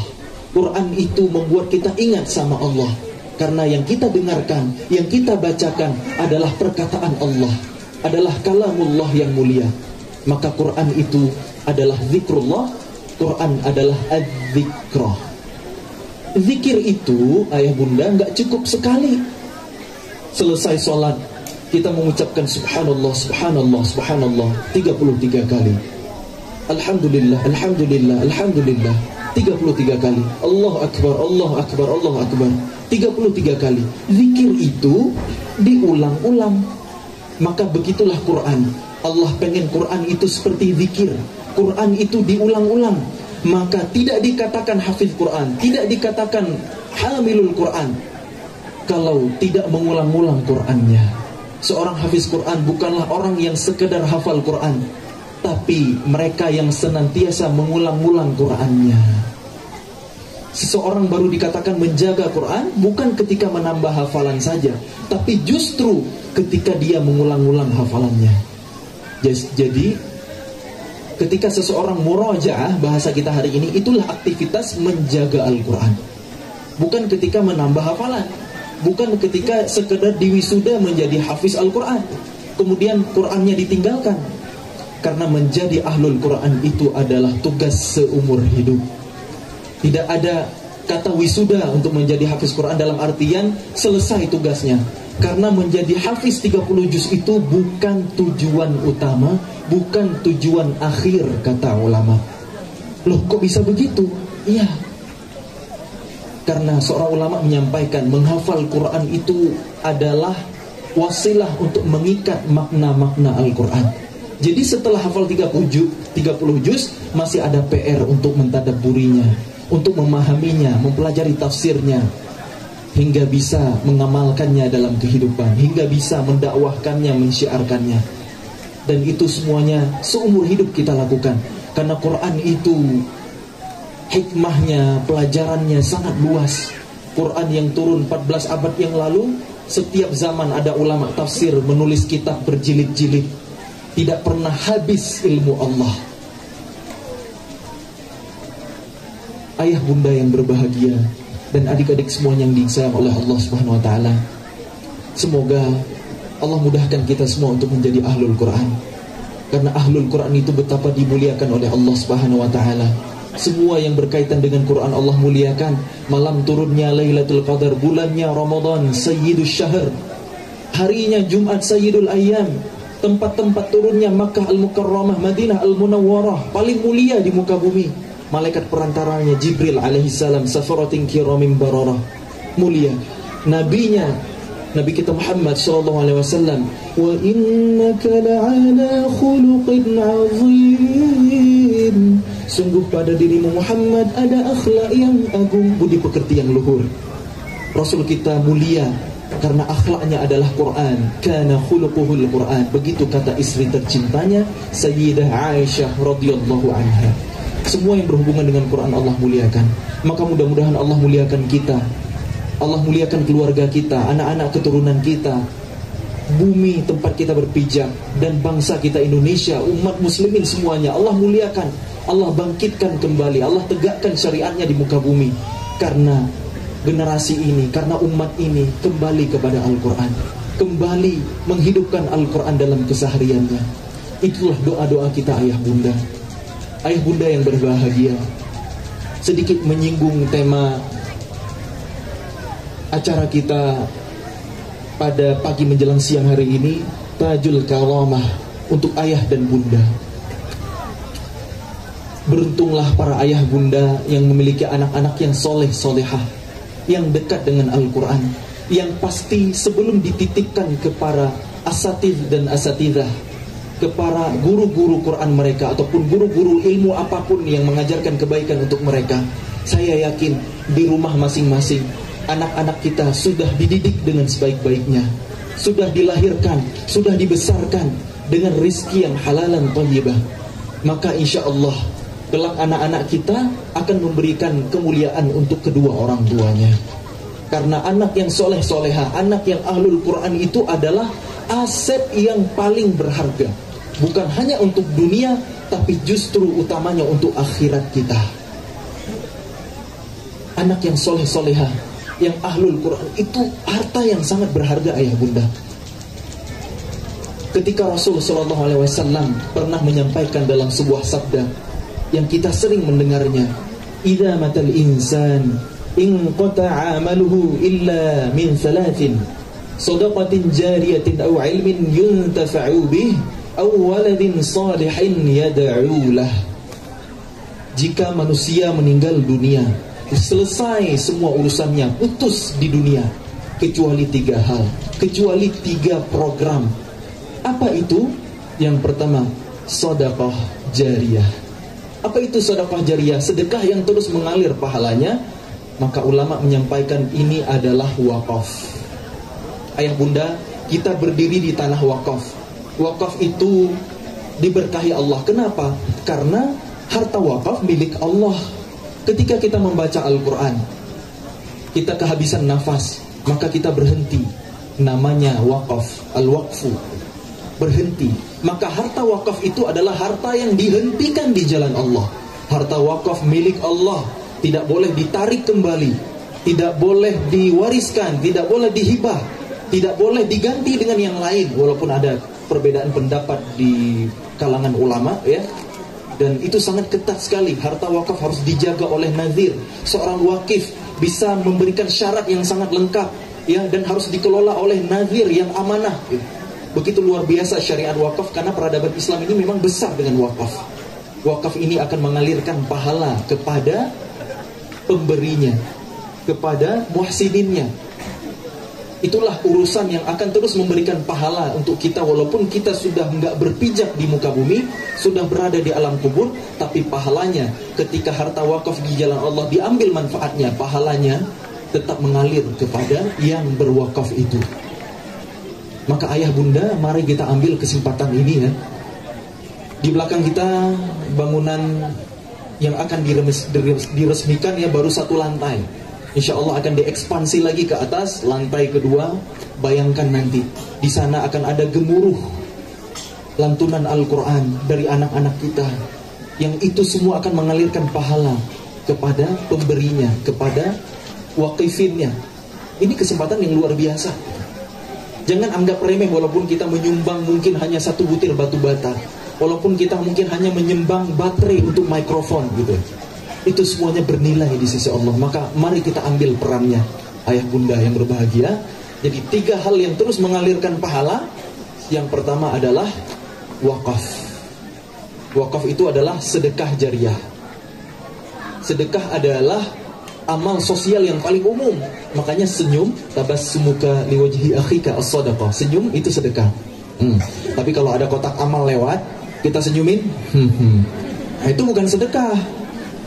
Quran itu membuat kita ingat sama Allah, karena yang kita dengarkan, yang kita bacakan adalah perkataan Allah, adalah kalamullah yang mulia. Maka Quran itu adalah zikrullah, Quran adalah az-zikra. Zikir itu, ayah bunda, gak cukup sekali. Selesai sholat, kita mengucapkan subhanallah, subhanallah, subhanallah 33 kali. Alhamdulillah, alhamdulillah, alhamdulillah 33 kali. Allahu Akbar, Allahu Akbar, Allahu Akbar 33 kali. Zikir itu diulang-ulang. Maka begitulah Quran. Allah pengen Quran itu seperti zikir. Quran itu diulang-ulang. Maka tidak dikatakan hafiz Quran, tidak dikatakan hamilul Quran kalau tidak mengulang-ulang Qurannya. Seorang hafiz Quran bukanlah orang yang sekedar hafal Quran, tapi mereka yang senantiasa mengulang-ulang Qurannya. Seseorang baru dikatakan menjaga Quran bukan ketika menambah hafalan saja, tapi justru ketika dia mengulang-ulang hafalannya. Jadi ketika seseorang murajaah, bahasa kita hari ini, itulah aktivitas menjaga Al-Quran. Bukan ketika menambah hafalan, bukan ketika sekedar diwisuda menjadi hafiz Al-Quran, kemudian Qurannya ditinggalkan. Karena menjadi ahlul Quran itu adalah tugas seumur hidup. Tidak ada kata wisuda untuk menjadi hafiz Quran dalam artian selesai tugasnya. Karena menjadi hafiz 30 juz itu bukan tujuan utama, bukan tujuan akhir, kata ulama. Loh, kok bisa begitu? Iya, karena seorang ulama menyampaikan menghafal Quran itu adalah wasilah untuk mengikat makna-makna Al-Quran. Jadi setelah hafal 30 juz masih ada PR untuk mentadabburinya, untuk memahaminya, mempelajari tafsirnya, hingga bisa mengamalkannya dalam kehidupan, hingga bisa mendakwahkannya, mensyiarkannya. Dan itu semuanya seumur hidup kita lakukan. Karena Quran itu hikmahnya, pelajarannya sangat luas. Quran yang turun 14 abad yang lalu, setiap zaman ada ulama tafsir menulis kitab berjilid-jilid. Tidak pernah habis ilmu Allah. Ayah bunda yang berbahagia dan adik-adik semua yang disayang oleh Allah Subhanahu wa taala, semoga Allah mudahkan kita semua untuk menjadi ahlul Quran. Karena ahlul Quran itu betapa dimuliakan oleh Allah Subhanahu wa taala. Semua yang berkaitan dengan Quran Allah muliakan. Malam turunnya Lailatul Qadar, bulannya Ramadan, Sayyidus Syahr, harinya Jumat Sayyidul Ayyam, tempat-tempat turunnya Makkah Al-Mukarramah, Madinah Al-Munawwarah, paling mulia di muka bumi. Malaikat perantaranya Jibril alaihissalam, safaratin kiramin bararah, mulia. Nabinya, Nabi kita Muhammad SAW, wa innaka la'ala khuluqin azim, sungguh pada dirimu Muhammad ada akhlak yang agung, budi pekerti yang luhur. Rasul kita mulia, karena akhlaknya adalah Quran. Kana khuluquhul Quran. Begitu kata istri tercintanya Sayyidah Aisyah radhiyallahu anha. Semua yang berhubungan dengan Quran Allah muliakan. Maka mudah-mudahan Allah muliakan kita, Allah muliakan keluarga kita, anak-anak keturunan kita, bumi tempat kita berpijak, dan bangsa kita Indonesia, umat muslimin semuanya Allah muliakan, Allah bangkitkan kembali, Allah tegakkan syariatnya di muka bumi. Karena generasi ini, karena umat ini kembali kepada Al-Quran, kembali menghidupkan Al-Quran dalam kesehariannya. Itulah doa-doa kita ayah bunda. Ayah bunda yang berbahagia. Sedikit menyinggung tema acara kita pada pagi menjelang siang hari ini, Tajul Karamah untuk ayah dan bunda. Beruntunglah para ayah bunda yang memiliki anak-anak yang soleh solehah, yang dekat dengan Al-Quran, yang pasti sebelum dititipkan kepada asatidz dan asatidzah, kepada guru-guru Quran mereka ataupun guru-guru ilmu apapun yang mengajarkan kebaikan untuk mereka, saya yakin di rumah masing-masing anak-anak kita sudah dididik dengan sebaik-baiknya, sudah dilahirkan, sudah dibesarkan dengan rizki yang halalan thayyibah. Maka insya Allah kelak anak-anak kita akan memberikan kemuliaan untuk kedua orang tuanya. Karena anak yang soleh-soleha, anak yang ahlul Quran itu adalah aset yang paling berharga. Bukan hanya untuk dunia, tapi justru utamanya untuk akhirat kita. Anak yang soleh-soleha, yang ahlul Quran itu harta yang sangat berharga ayah bunda. Ketika Rasulullah SAW pernah menyampaikan dalam sebuah sabda yang kita sering mendengarnya, idza matal insan inqata'a amaluhu illa min thalathin, shadaqatin jariyatin aw ilmin yuntafa'u bih aw waladin salihin yad'u lah. Jika manusia meninggal dunia, selesai semua urusannya, putus di dunia, kecuali 3 hal, kecuali 3 program. Apa itu? Yang pertama, sedekah jariyah. Apa itu sedekah jariyah? Sedekah yang terus mengalir pahalanya. Maka ulama menyampaikan ini adalah wakaf. Ayah bunda, kita berdiri di tanah wakaf. Wakaf itu diberkahi Allah. Kenapa? Karena harta wakaf milik Allah. Ketika kita membaca Al-Quran, kita kehabisan nafas, maka kita berhenti. Namanya wakaf, al-waqfu, berhenti. Maka harta wakaf itu adalah harta yang dihentikan di jalan Allah. Harta wakaf milik Allah, tidak boleh ditarik kembali, tidak boleh diwariskan, tidak boleh dihibah, tidak boleh diganti dengan yang lain. Walaupun ada perbedaan pendapat di kalangan ulama ya, dan itu sangat ketat sekali. Harta wakaf harus dijaga oleh nazir. Seorang wakif bisa memberikan syarat yang sangat lengkap ya, dan harus dikelola oleh nazir yang amanah ya. Begitu luar biasa syariat wakaf, karena peradaban Islam ini memang besar dengan wakaf. Wakaf ini akan mengalirkan pahala kepada pemberinya, kepada muhsininnya. Itulah urusan yang akan terus memberikan pahala untuk kita. Walaupun kita sudah enggak berpijak di muka bumi, sudah berada di alam kubur, tapi pahalanya ketika harta wakaf di jalan Allah diambil manfaatnya, pahalanya tetap mengalir kepada yang berwakaf itu. Maka ayah bunda, mari kita ambil kesempatan ini ya. Di belakang kita bangunan yang akan diresmikan ya, baru 1 lantai. Insya Allah akan diekspansi lagi ke atas, lantai kedua. Bayangkan nanti di sana akan ada gemuruh lantunan Al-Quran dari anak-anak kita, yang itu semua akan mengalirkan pahala kepada pemberinya, kepada waqifinnya. Ini kesempatan yang luar biasa. Jangan anggap remeh walaupun kita menyumbang mungkin hanya 1 butir batu bata, walaupun kita mungkin hanya menyumbang baterai untuk mikrofon gitu. Itu semuanya bernilai di sisi Allah. Maka mari kita ambil perannya ayah bunda yang berbahagia. Jadi 3 hal yang terus mengalirkan pahala. Yang pertama adalah wakaf. Wakaf itu adalah sedekah jariyah. Sedekah adalah amal sosial yang paling umum. Makanya senyum, tabassumuka liwajhi akhika as-sadaqah. Senyum itu sedekah. Tapi kalau ada kotak amal lewat, kita senyumin, nah, itu bukan sedekah.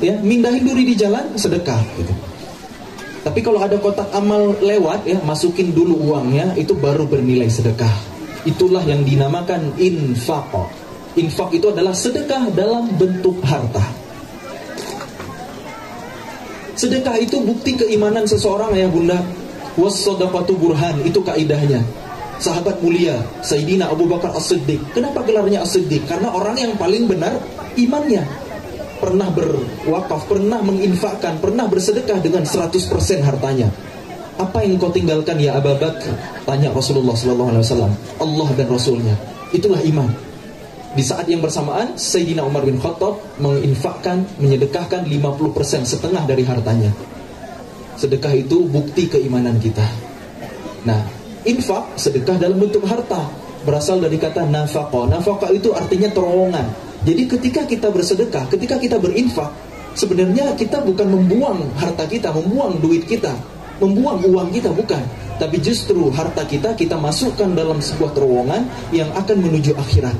Ya, mindahin duri di jalan sedekah gitu. Tapi kalau ada kotak amal lewat ya, masukin dulu uangnya, itu baru bernilai sedekah. Itulah yang dinamakan infaq. Infak itu adalah sedekah dalam bentuk harta. Sedekah itu bukti keimanan seseorang ya bunda. Was-shadaqatu burhan, itu kaidahnya. Sahabat mulia Sayyidina Abu Bakar As-Siddiq. Kenapa gelarnya As-Siddiq? Karena orang yang paling benar imannya. Pernah berwakaf, pernah menginfakkan, pernah bersedekah dengan 100% hartanya. Apa yang kau tinggalkan ya Abu Bakar? Tanya Rasulullah SAW. Allah dan Rasulnya. Itulah iman. Di saat yang bersamaan Sayyidina Umar bin Khattab menginfakkan, menyedekahkan 50%, setengah dari hartanya. Sedekah itu bukti keimanan kita. Nah, infak, sedekah dalam bentuk harta, berasal dari kata nafaqah. Nafaqah itu artinya terowongan. Jadi ketika kita bersedekah, ketika kita berinfak, sebenarnya kita bukan membuang harta kita, membuang duit kita, membuang uang kita, bukan. Tapi justru harta kita masukkan dalam sebuah terowongan yang akan menuju akhirat.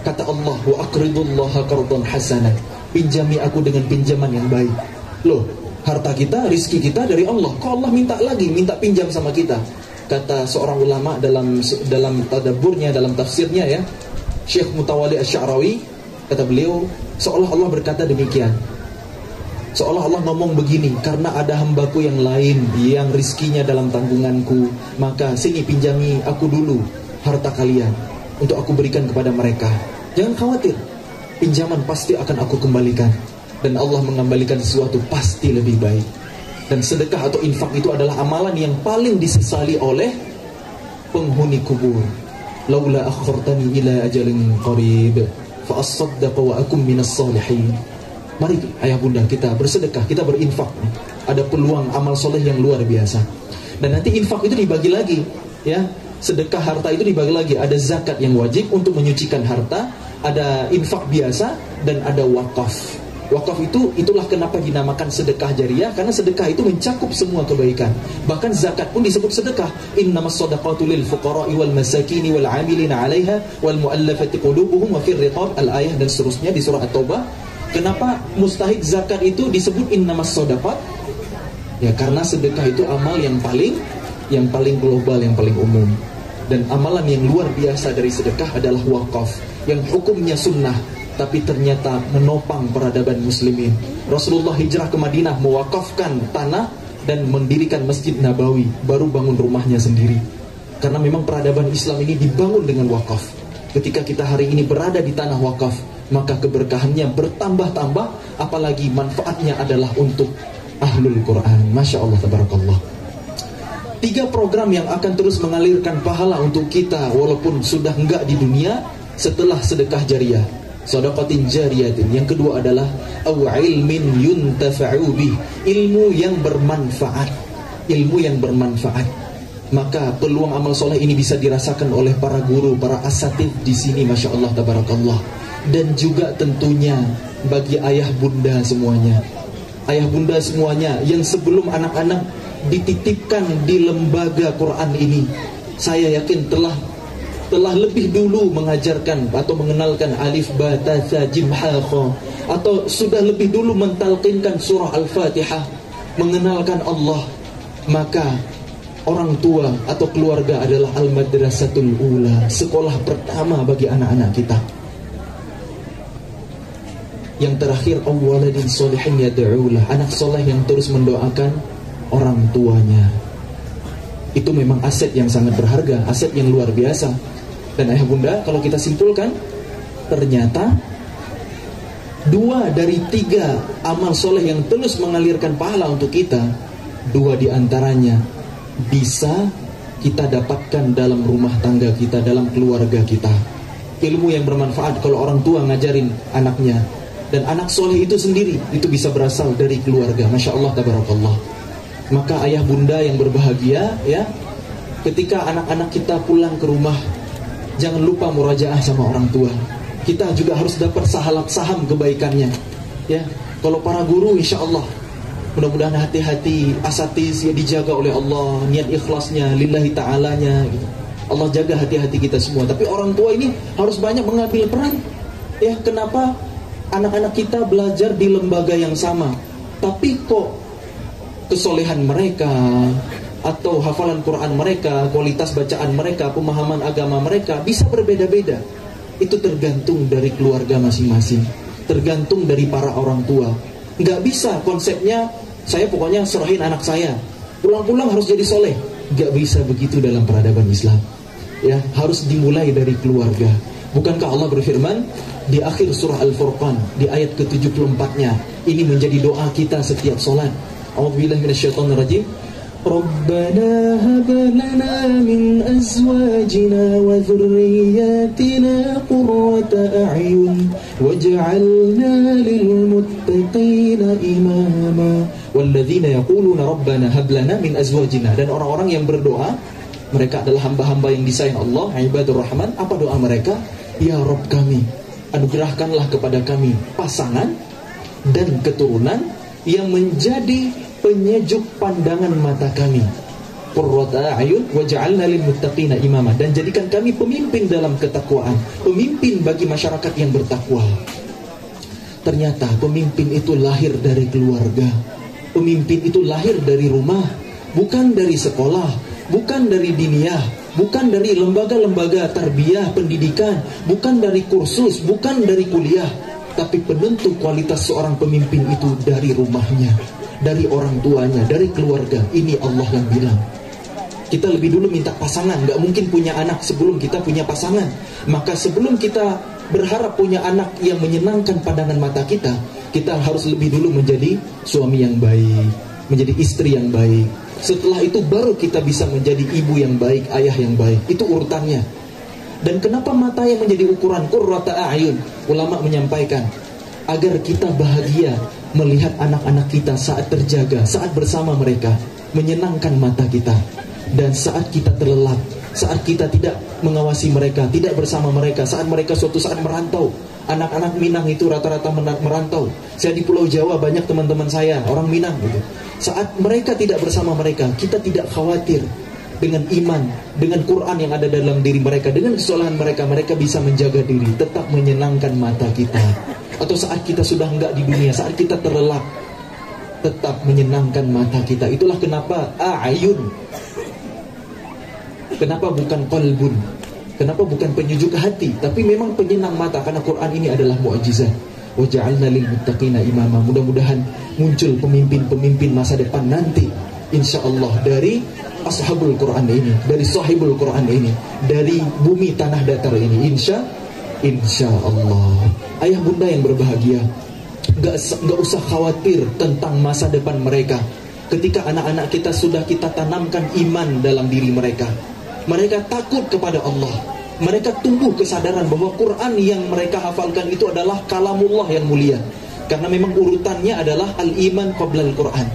Kata Allah, wa aqridullaha qardan hasanah. Pinjami aku dengan pinjaman yang baik. Loh, harta kita, rizki kita dari Allah. Kok Allah minta lagi, minta pinjam sama kita? Kata seorang ulama dalam tadabburnya, dalam tafsirnya ya, Syekh Mutawalli Asy-Sya'rawi, kata beliau, seolah Allah berkata demikian. Seolah Allah ngomong begini, karena ada hambaku yang lain yang rizkinya dalam tanggunganku, maka sini pinjami aku dulu harta kalian untuk aku berikan kepada mereka. Jangan khawatir, pinjaman pasti akan aku kembalikan. Dan Allah mengembalikan sesuatu pasti lebih baik. Dan sedekah atau infak itu adalah amalan yang paling disesali oleh penghuni kubur. Laula akhartani ila ajalin qarib fa asaddaqa wa akum minas salihin. Mari ayah bunda kita bersedekah, kita berinfak. Ada peluang amal soleh yang luar biasa. Dan nanti infak itu dibagi lagi ya. Sedekah harta itu dibagi lagi. Ada zakat yang wajib untuk menyucikan harta, ada infak biasa, dan ada wakaf. Wakaf itulah kenapa dinamakan sedekah jariyah, karena sedekah itu mencakup semua kebaikan. Bahkan zakat pun disebut sedekah. Innamas shadaqatu lil fuqara'i wal masakini wal 'amilina 'alaiha wal mu'allafati qulubuhum wa fir riqab, al-ayah dan seterusnya di surah At-Taubah. Kenapa mustahik zakat itu disebut innamas shadaqat? Ya karena sedekah itu amal yang paling global, yang paling umum. Dan amalan yang luar biasa dari sedekah adalah wakaf, yang hukumnya sunnah, tapi ternyata menopang peradaban muslimin. Rasulullah hijrah ke Madinah, mewakafkan tanah dan mendirikan Masjid Nabawi, baru bangun rumahnya sendiri. Karena memang peradaban Islam ini dibangun dengan wakaf. Ketika kita hari ini berada di tanah wakaf, maka keberkahannya bertambah-tambah, apalagi manfaatnya adalah untuk ahlul Quran. Masya Allah, tabarakallah. 3 program yang akan terus mengalirkan pahala untuk kita walaupun sudah enggak di dunia setelah sedekah jariyah. Shadaqatin jariyatin. Yang kedua adalah ilmin yuntafa'u bih, ilmu yang bermanfaat. Ilmu yang bermanfaat. Maka peluang amal soleh ini bisa dirasakan oleh para guru, para asatid di sini, masya Allah, tabarakallah. Dan juga tentunya bagi ayah bunda semuanya. Ayah bunda semuanya yang sebelum anak-anak dititipkan di lembaga Quran ini, saya yakin telah lebih dulu mengajarkan atau mengenalkan alif ba ta tha jim ha kha, atau sudah lebih dulu mentalqinkan surah Al-Fatihah, mengenalkan Allah. Maka orang tua atau keluarga adalah al-madrasatul ula, sekolah pertama bagi anak-anak kita. Yang terakhir, awwaladin sholihin yad'ulah, anak soleh yang terus mendoakan orang tuanya. Itu memang aset yang sangat berharga, aset yang luar biasa. Dan ayah bunda, kalau kita simpulkan, ternyata 2 dari 3 amal soleh yang terus mengalirkan pahala untuk kita, 2 diantaranya bisa kita dapatkan dalam rumah tangga kita, dalam keluarga kita. Ilmu yang bermanfaat kalau orang tua ngajarin anaknya, dan anak soleh itu sendiri itu bisa berasal dari keluarga. Masya Allah, tabarakallah. Maka ayah bunda yang berbahagia ya, ketika anak-anak kita pulang ke rumah, jangan lupa murajaah sama orang tua. Kita juga harus dapat saham kebaikannya ya. Kalau para guru, insya Allah mudah-mudahan hati-hati asatiz ya dijaga oleh Allah, niat ikhlasnya lillahi ta'alanya gitu. Allah jaga hati-hati kita semua. Tapi orang tua ini harus banyak mengambil peran ya. Kenapa anak-anak kita belajar di lembaga yang sama, tapi kok kesolehan mereka, atau hafalan Quran mereka, kualitas bacaan mereka, pemahaman agama mereka bisa berbeda-beda. Itu tergantung dari keluarga masing-masing, tergantung dari para orang tua. Nggak bisa konsepnya saya pokoknya serahin anak saya, pulang-pulang harus jadi soleh. Nggak bisa begitu dalam peradaban Islam. Ya, harus dimulai dari keluarga. Bukankah Allah berfirman di akhir surah Al-Furqan di ayat ke-74-nya, ini menjadi doa kita setiap salat. A'udzubillahi minasyaitonirrajim. Rabbana hab lana min azwajina wa dhurriyyatina qurrata a'yun waj'alna lil muttaqina imama. Walladzina yaquluna rabbana hab lana min azwajina, dan orang-orang yang berdoa, mereka adalah hamba-hamba yang disayang Allah, ibadur rahman. Apa doa mereka? Ya Rabb kami, anugerahkanlah kepada kami pasangan dan keturunan yang menjadi penyejuk pandangan mata kami. Qurrata a'yun waj'alna lil muttaqina imama, dan jadikan kami pemimpin dalam ketakwaan, pemimpin bagi masyarakat yang bertakwa. Ternyata pemimpin itu lahir dari keluarga. Pemimpin itu lahir dari rumah, bukan dari sekolah, bukan dari diniyah, bukan dari lembaga-lembaga tarbiyah pendidikan, bukan dari kursus, bukan dari kuliah. Tapi penentu kualitas seorang pemimpin itu dari rumahnya, dari orang tuanya, dari keluarga. Ini Allah yang bilang. Kita lebih dulu minta pasangan, gak mungkin punya anak sebelum kita punya pasangan. Maka sebelum kita berharap punya anak yang menyenangkan pandangan mata kita, kita harus lebih dulu menjadi suami yang baik, menjadi istri yang baik. Setelah itu baru kita bisa menjadi ibu yang baik, ayah yang baik. Itu urutannya. Dan kenapa mata yang menjadi ukuran? Qurrata a'yun. Ulama menyampaikan agar kita bahagia melihat anak-anak kita saat terjaga, saat bersama mereka, menyenangkan mata kita. Dan saat kita terlelap, saat kita tidak mengawasi mereka, tidak bersama mereka, saat mereka suatu saat merantau. Anak-anak Minang itu rata-rata merantau. Saya di Pulau Jawa banyak teman-teman saya orang Minang gitu. Saat mereka tidak bersama mereka, kita tidak khawatir. Dengan iman, dengan Quran yang ada dalam diri mereka, dengan kesalahan mereka, mereka bisa menjaga diri, tetap menyenangkan mata kita. Atau saat kita sudah enggak di dunia, saat kita terlelap, tetap menyenangkan mata kita. Itulah kenapa a'yun. Kenapa bukan qalbun? Kenapa bukan penyejuk hati, tapi memang penyenang mata, karena Quran ini adalah mukjizat. Wa ja'alna lil muttaqina imama. Mudah-mudahan muncul pemimpin-pemimpin masa depan nanti, insyaallah, dari ashabul Quran ini, dari sahibul Quran ini, dari bumi tanah datar ini, insyaallah. Ayah bunda yang berbahagia, gak usah khawatir tentang masa depan mereka. Ketika anak-anak kita sudah kita tanamkan iman dalam diri mereka, mereka takut kepada Allah, mereka tumbuh kesadaran bahwa Quran yang mereka hafalkan itu adalah kalamullah yang mulia. Karena memang urutannya adalah al-iman qabla al-Quran.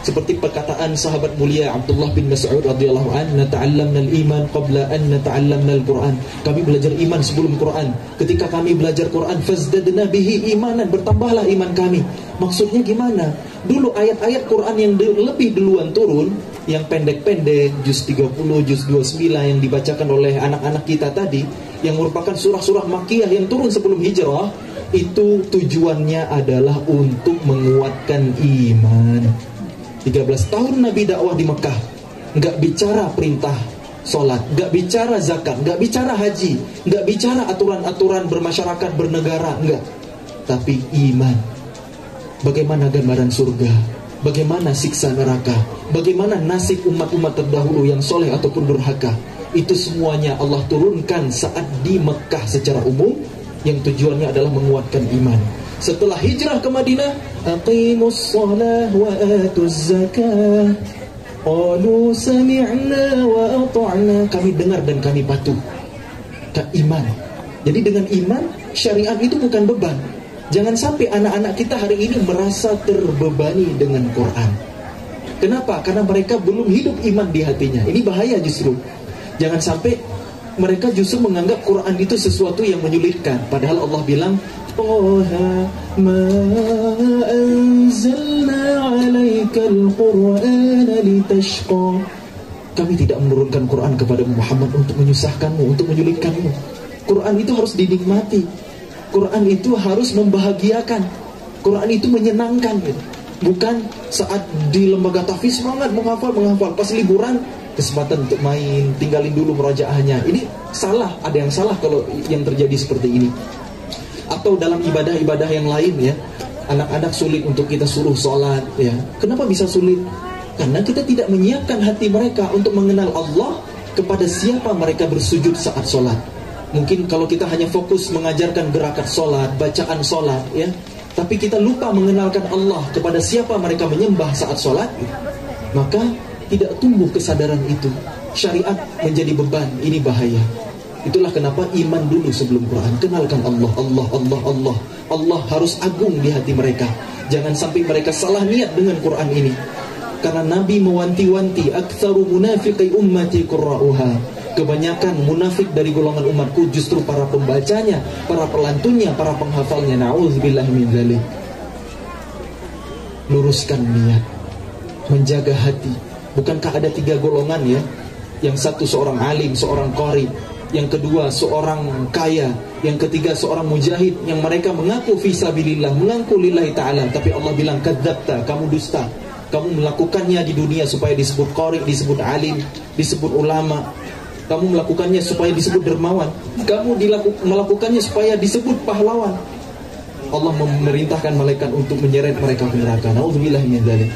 Seperti perkataan sahabat mulia Abdullah bin Mas'ud radhiyallahu anhu, nata'allamna al-iman qabla an nata'allamna al-Quran. Kami belajar iman sebelum Quran. Ketika kami belajar Quran, fazdadna bihi imanan, bertambahlah iman kami. Maksudnya gimana? Dulu ayat-ayat Quran yang lebih duluan turun, yang pendek-pendek, juz 30, juz 29 yang dibacakan oleh anak-anak kita tadi, yang merupakan surah-surah Makkiyah yang turun sebelum hijrah, itu tujuannya adalah untuk menguatkan iman. 13 tahun Nabi dakwah di Mekah, nggak bicara perintah sholat, nggak bicara zakat, nggak bicara haji, nggak bicara aturan-aturan bermasyarakat, bernegara, nggak. Tapi iman. Bagaimana gambaran surga, bagaimana siksa neraka, bagaimana nasib umat-umat terdahulu yang soleh ataupun durhaka. Itu semuanya Allah turunkan saat di Mekah secara umum, yang tujuannya adalah menguatkan iman. Setelah hijrah ke Madinah, aqimus shalah wa atuz zakah, qalu sami'na wa ata'na, kami dengar dan kami patuh. Iman. Jadi dengan iman, syariat itu bukan beban. Jangan sampai anak-anak kita hari ini merasa terbebani dengan Quran. Kenapa? Karena mereka belum hidup iman di hatinya. Ini bahaya justru. Jangan sampai mereka justru menganggap Quran itu sesuatu yang menyulitkan. Padahal Allah bilang, Toha ma anzalna alaikal Qur'ana litashqa. Kami tidak menurunkan Quran kepada Muhammad untuk menyusahkanmu, untuk menyulitkanmu. Quran itu harus dinikmati. Quran itu harus membahagiakan. Quran itu menyenangkan gitu. Bukan saat di lembaga tahfiz semangat menghafal, pas liburan kesempatan untuk main, tinggalin dulu murajaahnya. Ini salah, ada yang salah kalau yang terjadi seperti ini. Atau dalam ibadah-ibadah yang lain ya, anak-anak sulit untuk kita suruh sholat ya. Kenapa bisa sulit? Karena kita tidak menyiapkan hati mereka untuk mengenal Allah, kepada siapa mereka bersujud saat sholat. Mungkin kalau kita hanya fokus mengajarkan gerakan sholat, bacaan sholat ya, tapi kita lupa mengenalkan Allah, kepada siapa mereka menyembah saat sholat, maka tidak tumbuh kesadaran itu. Syariat menjadi beban, ini bahaya. Itulah kenapa iman dulu sebelum Quran. Kenalkan Allah, Allah, Allah, Allah. Allah harus agung di hati mereka. Jangan sampai mereka salah niat dengan Quran ini. Karena Nabi mewanti-wanti, aktsaru munafiqi ummati qurra'uha. Kebanyakan munafik dari golongan umatku justru para pembacanya, para pelantunnya, para penghafalnya. Na'udzubillah min dzalik. Luruskan niat, menjaga hati. Bukankah ada 3 golongan ya? Yang satu seorang alim, seorang qari. Yang kedua seorang kaya. Yang ketiga seorang mujahid. Yang mereka mengaku fisabilillah, mengaku lillahi ta'ala, tapi Allah bilang kadzabta, kamu dusta. Kamu melakukannya di dunia supaya disebut qari, disebut alim, disebut ulama. Kamu melakukannya supaya disebut dermawan. Kamu melakukannya supaya disebut pahlawan. Allah memerintahkan malaikat untuk menyeret mereka ke neraka. Na'udzubillah min dzalik.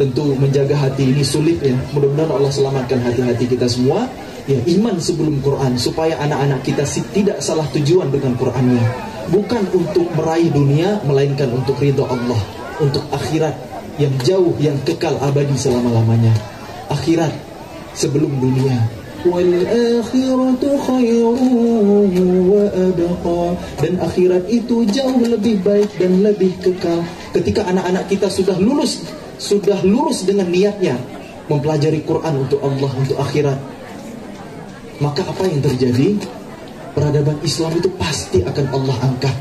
Tentu menjaga hati ini sulit ya. Mudah-mudahan Allah selamatkan hati-hati kita semua. Ya, iman sebelum Quran, supaya anak-anak kita tidak salah tujuan dengan Qurannya. Bukan untuk meraih dunia, melainkan untuk ridha Allah, untuk akhirat yang jauh, yang kekal abadi selama-lamanya. Akhirat sebelum dunia. Wal akhiratu khairun wa abqa. Dan akhirat itu jauh lebih baik dan lebih kekal. Ketika anak-anak kita sudah lurus dengan niatnya mempelajari Quran untuk Allah, untuk akhirat, maka apa yang terjadi? Peradaban Islam itu pasti akan Allah angkat,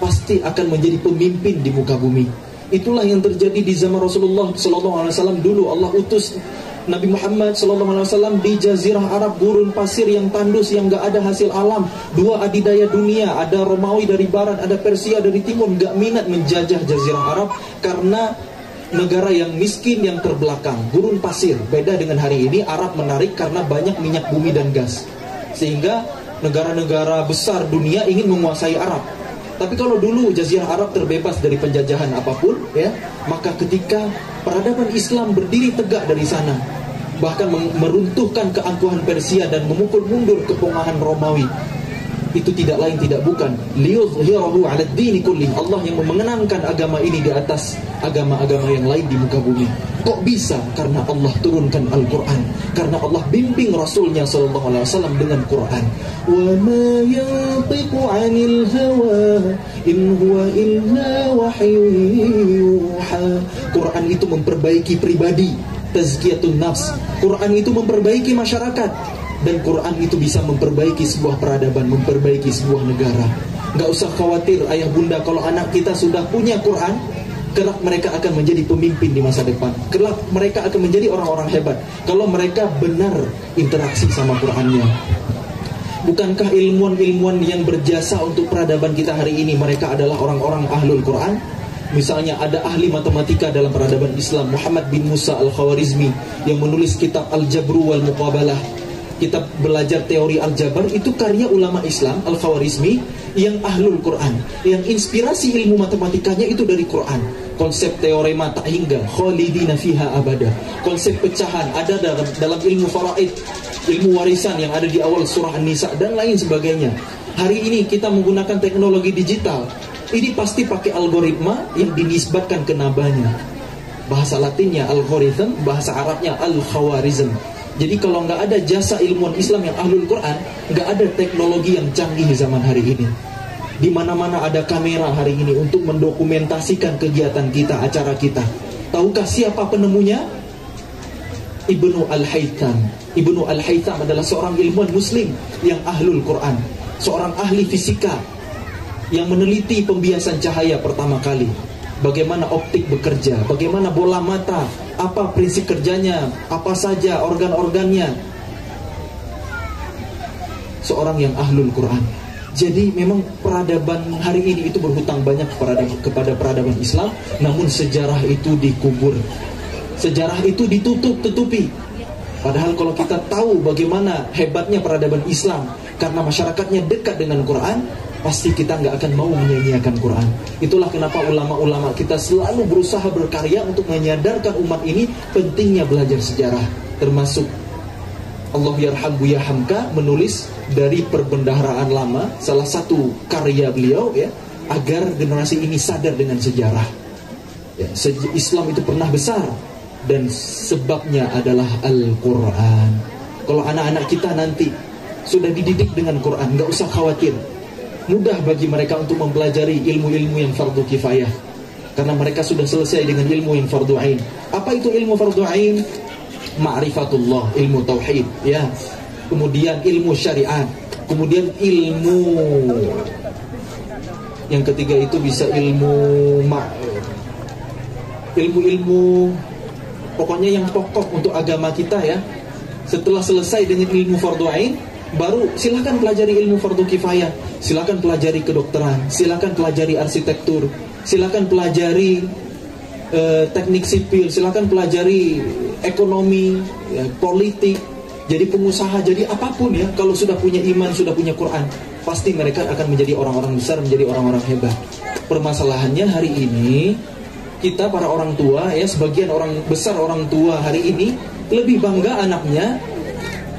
pasti akan menjadi pemimpin di muka bumi. Itulah yang terjadi di zaman Rasulullah SAW. Dulu Allah utus Nabi Muhammad SAW di Jazirah Arab, gurun pasir yang tandus, yang gak ada hasil alam. 2 adidaya dunia, ada Romawi dari barat, ada Persia dari timur, gak minat menjajah Jazirah Arab karena negara yang miskin, yang terbelakang, gurun pasir. Beda dengan hari ini, Arab menarik karena banyak minyak bumi dan gas, sehingga negara-negara besar dunia ingin menguasai Arab. Tapi kalau dulu Jazirah Arab terbebas dari penjajahan apapun ya, maka ketika peradaban Islam berdiri tegak dari sana, bahkan meruntuhkan keangkuhan Persia dan memukul mundur kepungahan Romawi, itu tidak lain tidak bukan liyuzhirahu 'ala ad-dini kulli. Allah yang mengenangkan agama ini di atas agama-agama yang lain di muka bumi. Kok bisa? Karena Allah turunkan Al-Quran, karena Allah bimbing Rasulnya sallallahu alaihi wasallam dengan Quran. Wa ma yantiqu 'anil hawa in huwa illa wahyun yuha. Quran itu memperbaiki pribadi, tazkiyatun nafs. Quran itu memperbaiki masyarakat. Dan Quran itu bisa memperbaiki sebuah peradaban, memperbaiki sebuah negara. Gak usah khawatir ayah bunda, kalau anak kita sudah punya Quran, kelak mereka akan menjadi pemimpin di masa depan. Kelak mereka akan menjadi orang-orang hebat kalau mereka benar interaksi sama Qurannya. Bukankah ilmuwan-ilmuwan yang berjasa untuk peradaban kita hari ini, mereka adalah orang-orang ahlul Quran? Misalnya ada ahli matematika dalam peradaban Islam, Muhammad bin Musa al-Khawarizmi, yang menulis kitab Al-Jabru wal Muqabalah. Kita belajar teori aljabar, itu karya ulama Islam Al-Khawarizmi yang ahlul Quran, yang inspirasi ilmu matematikanya itu dari Quran. Konsep teorema tak hingga, khalidina fiha abada, konsep pecahan ada dalam ilmu faraid, ilmu warisan yang ada di awal surah An-Nisa dan lain sebagainya. Hari ini kita menggunakan teknologi digital, ini pasti pakai algoritma yang dinisbatkan ke nabanya. Bahasa Latinnya algorithm, bahasa Arabnya al-Khawarizm. Jadi kalau nggak ada jasa ilmuwan Islam yang ahlul Quran, nggak ada teknologi yang canggih di zaman hari ini. Di mana-mana ada kamera hari ini untuk mendokumentasikan kegiatan kita, acara kita. Tahukah siapa penemunya? Ibnu Al-Haytham. Ibnu Al-Haytham adalah seorang ilmuwan Muslim yang ahlul Quran, seorang ahli fisika yang meneliti pembiasan cahaya pertama kali. Bagaimana optik bekerja, bagaimana bola mata, apa prinsip kerjanya, apa saja organ-organnya. Seorang yang ahlul Quran. Jadi memang peradaban hari ini itu berhutang banyak kepada peradaban Islam, namun sejarah itu dikubur, sejarah itu ditutup-tutupi. Padahal kalau kita tahu bagaimana hebatnya peradaban Islam, karena masyarakatnya dekat dengan Quran, pasti kita nggak akan mau menyanyiakan Quran. Itulah kenapa ulama-ulama kita selalu berusaha berkarya untuk menyadarkan umat ini pentingnya belajar sejarah. Termasuk Allah yarham Buya Hamka menulis dari perbendaharaan lama, salah satu karya beliau ya, agar generasi ini sadar dengan sejarah. Ya, Islam itu pernah besar dan sebabnya adalah Al-Quran. Kalau anak-anak kita nanti sudah dididik dengan Quran, nggak usah khawatir, mudah bagi mereka untuk mempelajari ilmu-ilmu yang fardu kifayah, karena mereka sudah selesai dengan ilmu yang fardu ain. Apa itu ilmu fardu ain? Ma'rifatullah, ilmu tauhid ya, kemudian ilmu syariat, kemudian ilmu yang ketiga itu bisa ilmu pokoknya yang pokok untuk agama kita ya. Setelah selesai dengan ilmu fardu ain, baru silakan pelajari ilmu fardu kifayah, silakan pelajari kedokteran, silakan pelajari arsitektur, silakan pelajari teknik sipil, silakan pelajari ekonomi, ya, politik, jadi pengusaha, jadi apapun ya. Kalau sudah punya iman, sudah punya Quran, pasti mereka akan menjadi orang-orang besar, menjadi orang-orang hebat. Permasalahannya hari ini, kita para orang tua ya, sebagian orang besar orang tua hari ini lebih bangga anaknya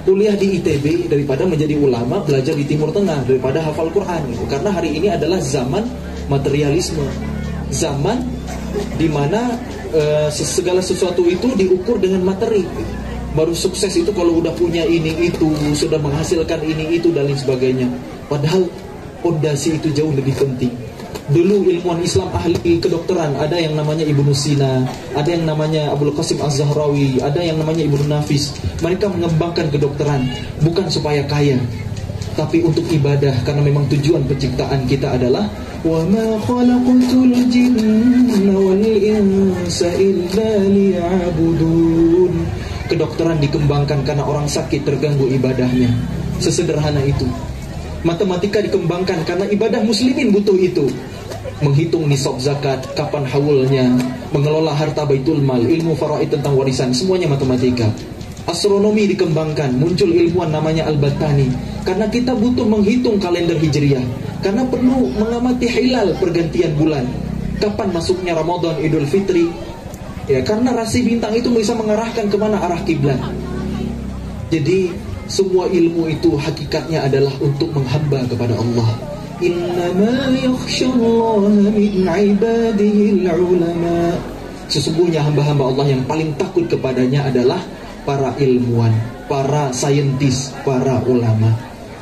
kuliah di ITB daripada menjadi ulama, belajar di Timur Tengah, daripada hafal Quran gitu. Karena hari ini adalah zaman materialisme, zaman dimana segala sesuatu itu diukur dengan materi. Baru sukses itu kalau udah punya ini itu, sudah menghasilkan ini itu dan lain sebagainya. Padahal fondasi itu jauh lebih penting. Dulu ilmuwan Islam ahli kedokteran, ada yang namanya Ibnu Sina, ada yang namanya Abul Qasim Az-Zahrawi, ada yang namanya Ibnu Nafis. Mereka mengembangkan kedokteran bukan supaya kaya, tapi untuk ibadah, karena memang tujuan penciptaan kita adalah وَمَا خَلَقْتُ الْجِنَّ وَالْإِنسَ إِلَّا لِيَعْبُدُونَ. Kedokteran dikembangkan karena orang sakit terganggu ibadahnya. Sesederhana itu. Matematika dikembangkan karena ibadah muslimin butuh itu. Menghitung nisab zakat, kapan haulnya, mengelola harta baitul mal, ilmu faraid tentang warisan, semuanya matematika. Astronomi dikembangkan, muncul ilmuwan namanya Al-Battani, karena kita butuh menghitung kalender Hijriah, karena perlu mengamati hilal pergantian bulan, kapan masuknya Ramadan, Idul Fitri ya, karena rasi bintang itu bisa mengarahkan kemana arah kiblat. Jadi semua ilmu itu hakikatnya adalah untuk menghamba kepada Allah. Innama yakhshallaha min ibadihil ulama. Sesungguhnya hamba-hamba Allah yang paling takut kepadanya adalah para ilmuwan, para saintis, para ulama.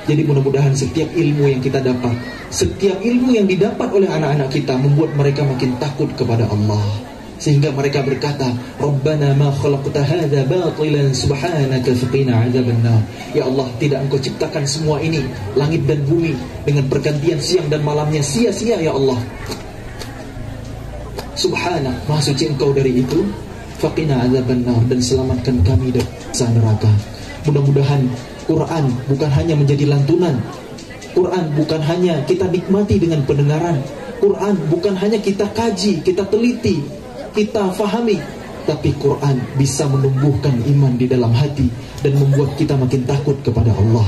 Jadi mudah-mudahan setiap ilmu yang kita dapat, setiap ilmu yang didapat oleh anak-anak kita membuat mereka makin takut kepada Allah, sehingga mereka berkata, Rabbana ma khalaqta hadza batilan subhanaka faqina adzabannar. Ya Allah, tidak Engkau ciptakan semua ini, langit dan bumi, dengan pergantian siang dan malamnya sia-sia ya Allah. Subhanak, maha suci Engkau dari itu. Faqina adzabannar, dan selamatkan kami dari siksa neraka. Mudah-mudahan Quran bukan hanya menjadi lantunan, Quran bukan hanya kita nikmati dengan pendengaran, Quran bukan hanya kita kaji, kita teliti, kita fahami, tapi Quran bisa menumbuhkan iman di dalam hati dan membuat kita makin takut kepada Allah.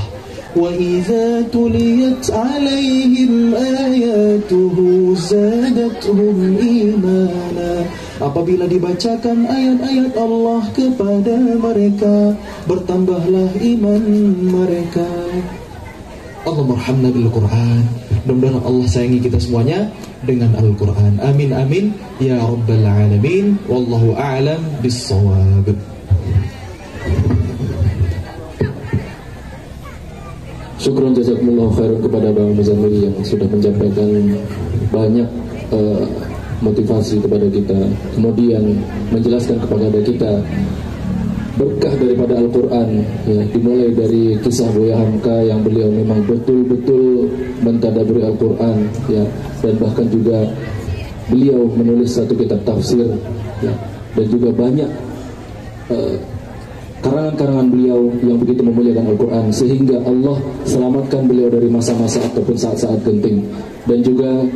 Wa idza tuliyat 'alaihim ayatuhu zadatuhum imana. Apabila dibacakan ayat-ayat Allah kepada mereka, bertambahlah iman mereka. Allah marhamna bil Quran. Mudah-mudahan Allah sayangi kita semuanya dengan Al-Quran. Amin amin ya rabbal alamin. Wallahu a'lam bis-shawab. Syukron jazakumullah khairan kepada Bang Muzamil yang sudah menyampaikan banyak motivasi kepada kita, kemudian menjelaskan kepada kita berkah daripada Al-Quran ya, dimulai dari kisah Buya Hamka yang beliau memang betul-betul mentadaburi Al-Quran ya, dan bahkan juga beliau menulis satu kitab tafsir ya, dan juga banyak karangan-karangan beliau yang begitu memuliakan Al-Quran, sehingga Allah selamatkan beliau dari masa-masa ataupun saat-saat genting. Dan juga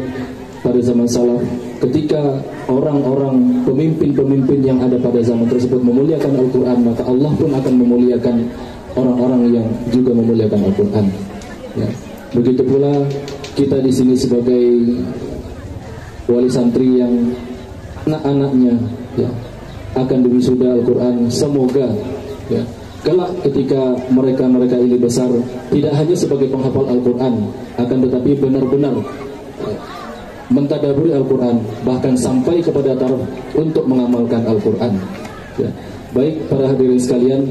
pada zaman salaf, ketika orang-orang pemimpin-pemimpin yang ada pada zaman tersebut memuliakan Al-Quran, maka Allah pun akan memuliakan orang-orang yang juga memuliakan Al-Quran. Ya. Begitu pula kita di sini sebagai wali santri yang anak-anaknya ya, akan diwisuda Al-Quran. Semoga ya, kelak ketika mereka ini besar, tidak hanya sebagai penghafal Al-Quran, akan tetapi benar-benar mentadaburi Al-Quran, bahkan sampai kepada taraf untuk mengamalkan Al-Quran. Ya. Baik para hadirin sekalian,